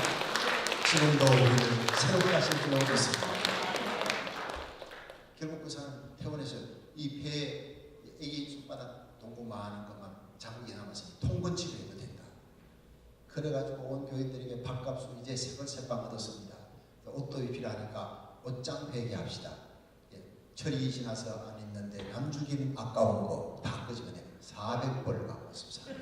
지금도 우리를 새롭게 하실 줄 믿습니다. 결국 그 사람 퇴원해서 이 배에 애기 손바닥 동고 많은 것만 자국이 남아서 통근 치료해도 된다. 그래가지고 온 교인들에게 밥값으로 이제 새걸 새빵 얻었습니다. 옷도 필요하니까 옷장 배기합시다. 철이 지나서 안 있는데 남주기는 아까운 거 다 끄집어내 400벌 갖고 왔습니다.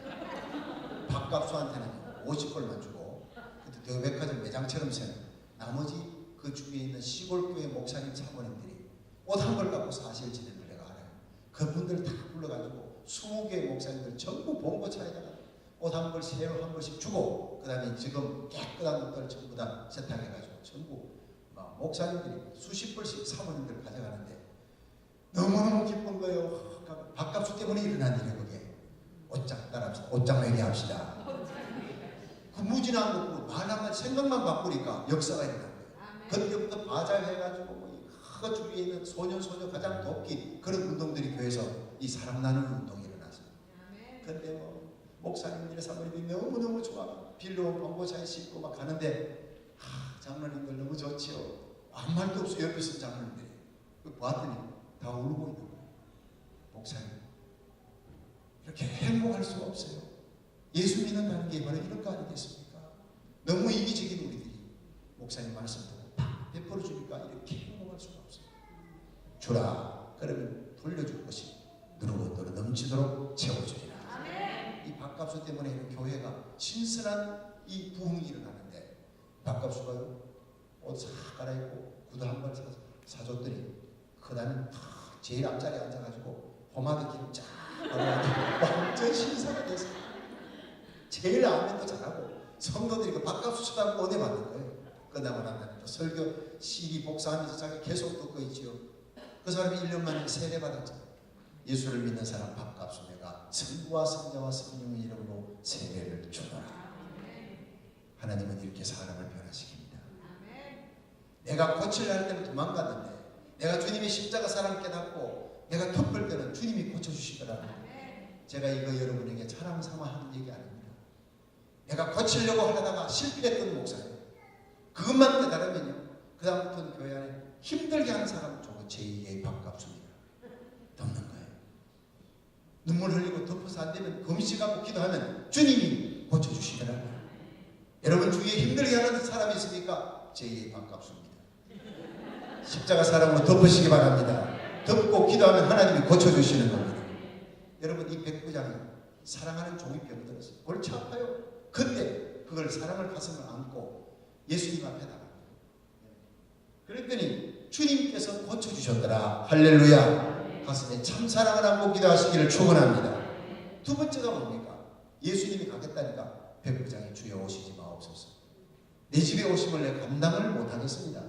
밥값수한테는 50벌만 주고 그때 더 백화점 매장처럼 세는 나머지 그 주위에 있는 시골교회 목사님 사모님들이 옷 한 벌 갖고 사실 지내는 걸 내가 알아요. 그분들 다 불러가지고 20개의 목사님들 전부 봉고 차에다가 옷 한 벌 새로 한 벌씩 주고 그 다음에 지금 깨끗한 옷들 전부 다 세탁해가지고 전부 목사님들이 수십 벌씩 사모님들 가져가는데 너무너무 기쁜 거예요. 밥값수 때문에 일어난 일이에요. 그게 옷장 따라합시다. 옷장 회개합시다. 그 무진한 거 말하면 생각만 바꾸니까 역사가 일어난 거예요. 그때부터 바자해가지고 그 주위에 있는 소년 소녀 가장 돕기 그런 운동들이 교회에서 이 사랑 나누는 운동이 일어났어요. 그런데 뭐 목사님들의 사모님들이 너무너무 좋아 빌려온 봉고차에 싣고 막 가는데 장로님들 너무 좋지요. 아무 말도 없어. 옆에서 장로님들이 봤더니 다 울고 있는 거예요. 목사님 이렇게 행복할 수가 없어요. 예수 믿는다는 게 바로 이런 거 아니겠습니까? 너무 이기적인 우리들이 목사님 말씀 듣고 다 베풀어 주니까 이렇게 행복할 수가 없어요. 주라 그러면 돌려줄 것이 누르고도록 넘치도록 채워주리라. 이 밥값수 때문에 이런 교회가 신선한 이 부흥이 일어나는데 밥값수가요 옷 싹 갈아입고 구두 한 벌 사줬더니 그 다음에 제일 앞자리에 앉아가지고 포마드 기름 쫙 발라가지고 완전 신사가 돼서 제일 안면도 잘하고 성도들이 그 밥값수 쳐다보고 은혜 받는 거예요. 끝나고 나면 설교 CD 복사하면서 자기 계속 듣고 있지요. 그 사람이 1년 만에 세례 받았잖아요. 예수를 믿는 사람 밥값수 내가 성부와 성자와 성령의 이름으로 세례를 주노라. 하나님은 이렇게 사람을 변화시킵니다. 내가 고치려 할 때는 도망갔는데 내가 주님의 십자가 사랑 깨닫고 내가 덮을 때는 주님이 고쳐주시더라. 제가 이거 여러분에게 자랑 삼아 하는 얘기 아닙니다. 내가 고치려고 하다가 실패했던 목사님 그것만 깨달으면요 그 다음부터는 교회 안에 힘들게 하는 사람 은 적어져요. 제2의 밥값입니다. 덮는 거예요. 눈물 흘리고 덮어서 안 되면 금식 갖고 기도하면 주님이 고쳐주시더라고요. 여러분 주위에 힘들게 하는 사람이 있습니까? 제2의 밥값입니다. 십자가 사랑으로 덮으시기 바랍니다. 덮고 기도하면 하나님이 고쳐주시는 겁니다. 여러분 이 백부장이 사랑하는 종이 병이 들었어요. 골치 아파요. 근데 그걸 사랑을 가슴을 안고 예수님 앞에 나갑니다. 그랬더니 주님께서 고쳐주셨더라. 할렐루야. 가슴에 참 사랑을 안고 기도하시기를 축원합니다. 두 번째가 뭡니까? 예수님이 가겠다니까 백부장이 주여 오시지 마옵소서. 내 집에 오심을 내 감당을 못하겠습니다.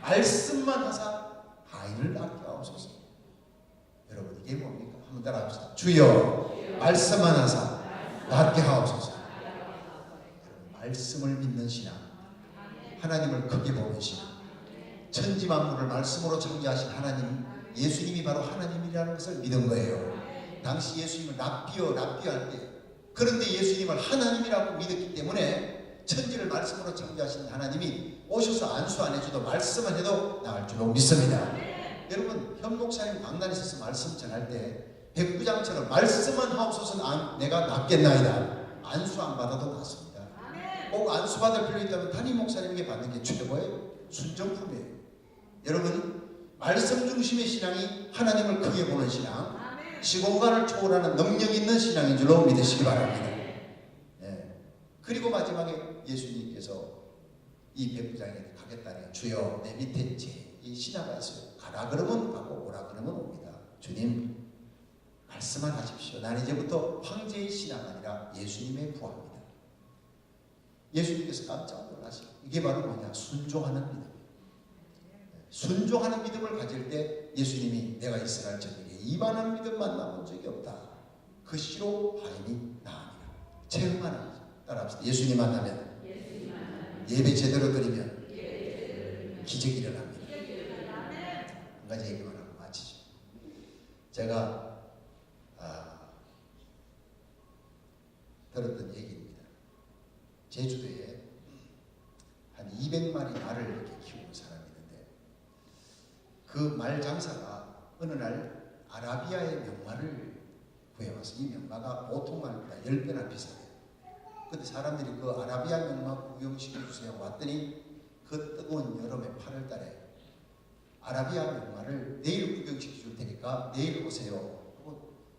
말씀만 하사 아이를 낳게 하옵소서. 여러분 이게 뭡니까? 한번 따라 합시다. 주여 말씀만 하사 낳게 하옵소서. 여러분 말씀을 믿는 신앙, 하나님을 크게 보는 신앙, 천지 만물을 말씀으로 창조하신 하나님, 예수님이 바로 하나님이라는 것을 믿은 거예요. 당시 예수님을 랍비어 할 때, 그런데 예수님을 하나님이라고 믿었기 때문에 천지를 말씀으로 창조하신 하나님이 오셔서 안수 안 해줘도 말씀만 해도 나을 줄로 믿습니다. 여러분 현 목사님 강단에 서서 말씀 전할 때 백부장처럼 말씀만 하옵소서 내가 낫겠나이다. 안수 안 받아도 낫습니다. 꼭 안수 받을 필요 있다면 담임 목사님에게 받는 게 최고의 순정품이에요. 여러분 말씀 중심의 신앙이 하나님을 크게 보는 신앙, 시공간을 초월하는 능력 있는 신앙인 줄로 믿으시기 바랍니다. 네. 그리고 마지막에 예수님께서 이 백부장에게 가겠다니 주여 내 밑에 이 신하가 있어요. 가라 그러면 가고 오라 그러면 옵니다. 주님 말씀만 하십시오. 나는 이제부터 황제의 신하가 아니라 예수님의 부하입니다. 예수님께서 깜짝 놀라시고 이게 바로 뭐냐? 순종하는 믿음. 순종하는 믿음을 가질 때 예수님이 내가 이스라엘 전역에 이만한 믿음 만나본 적이 없다. 그 시로 하인이 나으니라. 체험하는 거죠. 따라합시다. 예수님 만나면 예배 제대로 드리면 기적이 일어납니다. 한 가지 얘기만 하고 마치죠. 제가 들었던 얘기입니다. 제주도에 한 200마리 말을 이렇게 키우는 사람이 있는데 그 말 장사가 어느 날 아라비아의 명마를 구해와서 이 명마가 보통 말보다 10배나 비싸대요. 근데 사람들이 그 아라비아 명마 구경시켜주세요 왔더니 그 뜨거운 여름에 8월 달에 아라비아 명마를 내일 구경시켜줄 테니까 내일 오세요.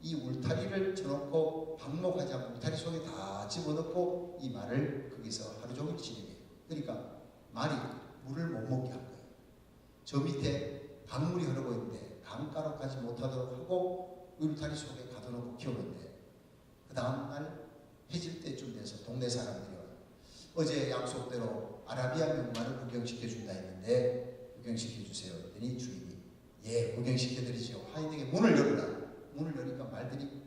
이 울타리를 쳐놓고 방목하지 않고 울타리 속에 다 집어넣고 이 말을 거기서 하루 종일 지내게. 그러니까 말이 물을 못 먹게 한 거예요. 저 밑에 강물이 흐르고 있는데 강가로 가지 못하도록 하고 울타리 속에 가둬놓고 키우는데 그 다음날 해질 때쯤 돼서 동네 사람들이 와요. 어제 약속대로 아라비아 명마를 구경시켜준다 했는데 구경시켜주세요 했더니 주인이 예 구경시켜드리죠. 하인에게 문을 열어라. 문을 여니까 말들이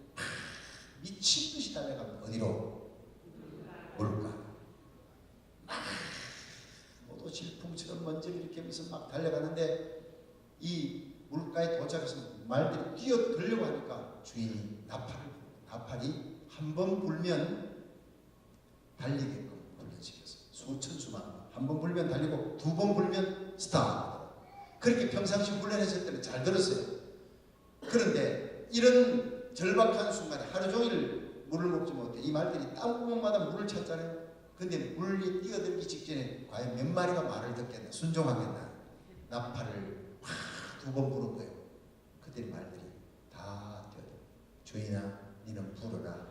미친 듯이 달려가면 어디로? 물가. 모두 질풍처럼 먼지를 이렇게 하면서 막 달려가는데 이 물가에 도착해서 말들이 뛰어들려고 하니까 주인이 나팔이 한 번 불면 달리게끔 훈련시켰어요. 수천 수만 한 번 불면 달리고 두 번 불면 스탑. 그렇게 평상시 훈련했을 때는 잘 들었어요. 그런데 이런 절박한 순간에 하루 종일 물을 먹지 못해 이 말들이 땀구멍마다 물을 찾잖아요. 근데 물이 뛰어들기 직전에 과연 몇 마리가 말을 듣겠나 순종하겠나 나팔을 두 번 부른 거예요. 그때 말들이 다 뛰어들어. 주인아 니는 불어라.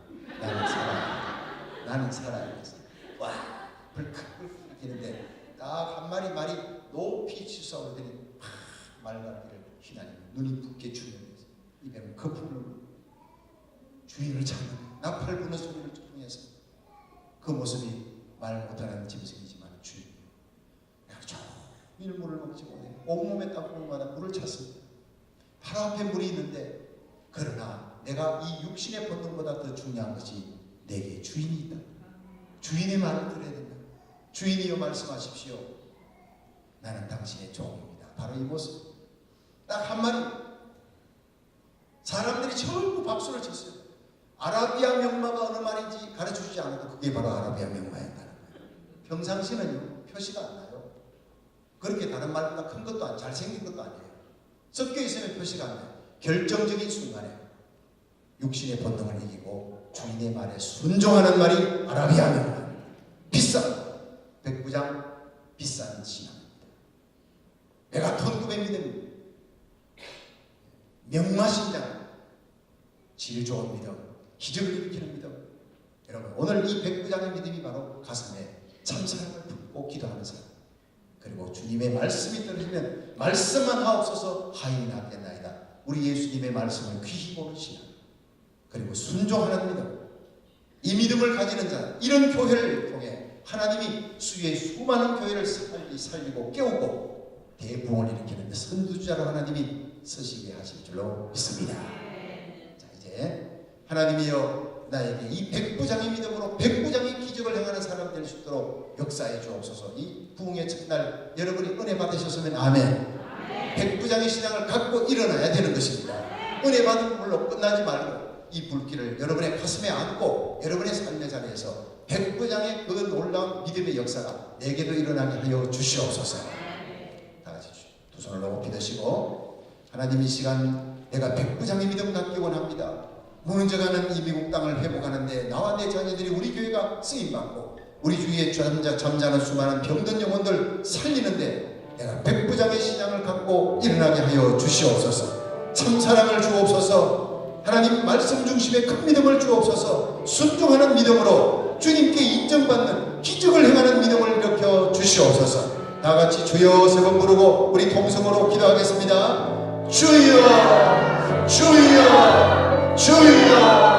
나는 살아야 겠어. 와 불컥불컥 뛰는데 딱 한 마리 말이 높이 치솟아오더니 말갈기를 휘날리며 눈이 붓게 추면서 입에는 거품을 주인을 찾는 나팔 부는 소리를 통해서 그 모습이 말 못하는 짐승이지만 주인 내가 종일 물을 먹지 못해 온몸에 땀구멍마다 물을 찼습니다. 바로 앞에 물이 있는데 그러나 내가 이 육신의 본능보다 더 중요한 것이 내게 주인이 있다. 주인의 말을 들어야 된다. 주인이여 말씀하십시오. 나는 당신의 종입니다. 바로 이 모습. 딱 한 마리. 사람들이 전부 박수를 쳤어요. 아라비아 명마가 어느 말인지 가르쳐주지 않아도 그게 바로 아라비아 명마였다는 거예요. 평상시는요 표시가 안 나요. 그렇게 다른 말보다 큰 것도 잘생긴 것도 아니에요. 섞여 있으면 표시가 안 돼요. 결정적인 순간에 육신의 본능을 이기고 주인의 말에 순종하는 말이 아라비아면 비싼 백부장 비싼 신앙입니다. 메가톤급의 믿음, 명마신장, 질 좋은 믿음, 기적을 일으키는 믿음. 여러분 오늘 이 백부장의 믿음이 바로 가슴에 참사랑을 품고 기도하는 사람, 그리고 주님의 말씀이 떨어지면 말씀만 하옵소서 하인이 낫겠나이다. 우리 예수님의 말씀을 귀히 보는 신앙, 그리고 순종하는 믿음. 이 믿음을 가지는 자, 이런 교회를 통해 하나님이 수의 수많은 교회를 살리고 깨우고 대부흥을 일으키는 선두주자로 하나님이 쓰시게 하실 줄로 믿습니다. 자, 이제 하나님이여 나에게 이 백부장의 믿음으로 백부장의 기적을 행하는 사람 될 수 있도록 역사해 주옵소서. 이 부흥의 첫날 여러분이 은혜 받으셨으면 아멘. 백부장의 신앙을 갖고 일어나야 되는 것입니다. 은혜 받은 걸로 끝나지 말고 이 불길을 여러분의 가슴에 안고 여러분의 삶의 자리에서 백부장의 그 놀라운 믿음의 역사가 내게도 일어나게 하여 주시옵소서. 다 같이 두 손을 높이 드시고, 하나님 이 시간 내가 백부장의 믿음 갖기 원합니다. 무너져가는 이 미국 땅을 회복하는데 나와 내 자녀들이 우리 교회가 쓰임받고 우리 주위에 잠자는 수많은 병든 영혼들 살리는데 내가 백부장의 신앙을 갖고 일어나게 하여 주시옵소서. 참사랑을 주옵소서. 하나님 말씀 중심의 큰 믿음을 주옵소서. 순종하는 믿음으로 주님께 인정받는 기적을 행하는 믿음을 일으켜 주시옵소서. 다같이 주여 세 번 부르고 우리 통성으로 기도하겠습니다. 주여 주여 주여.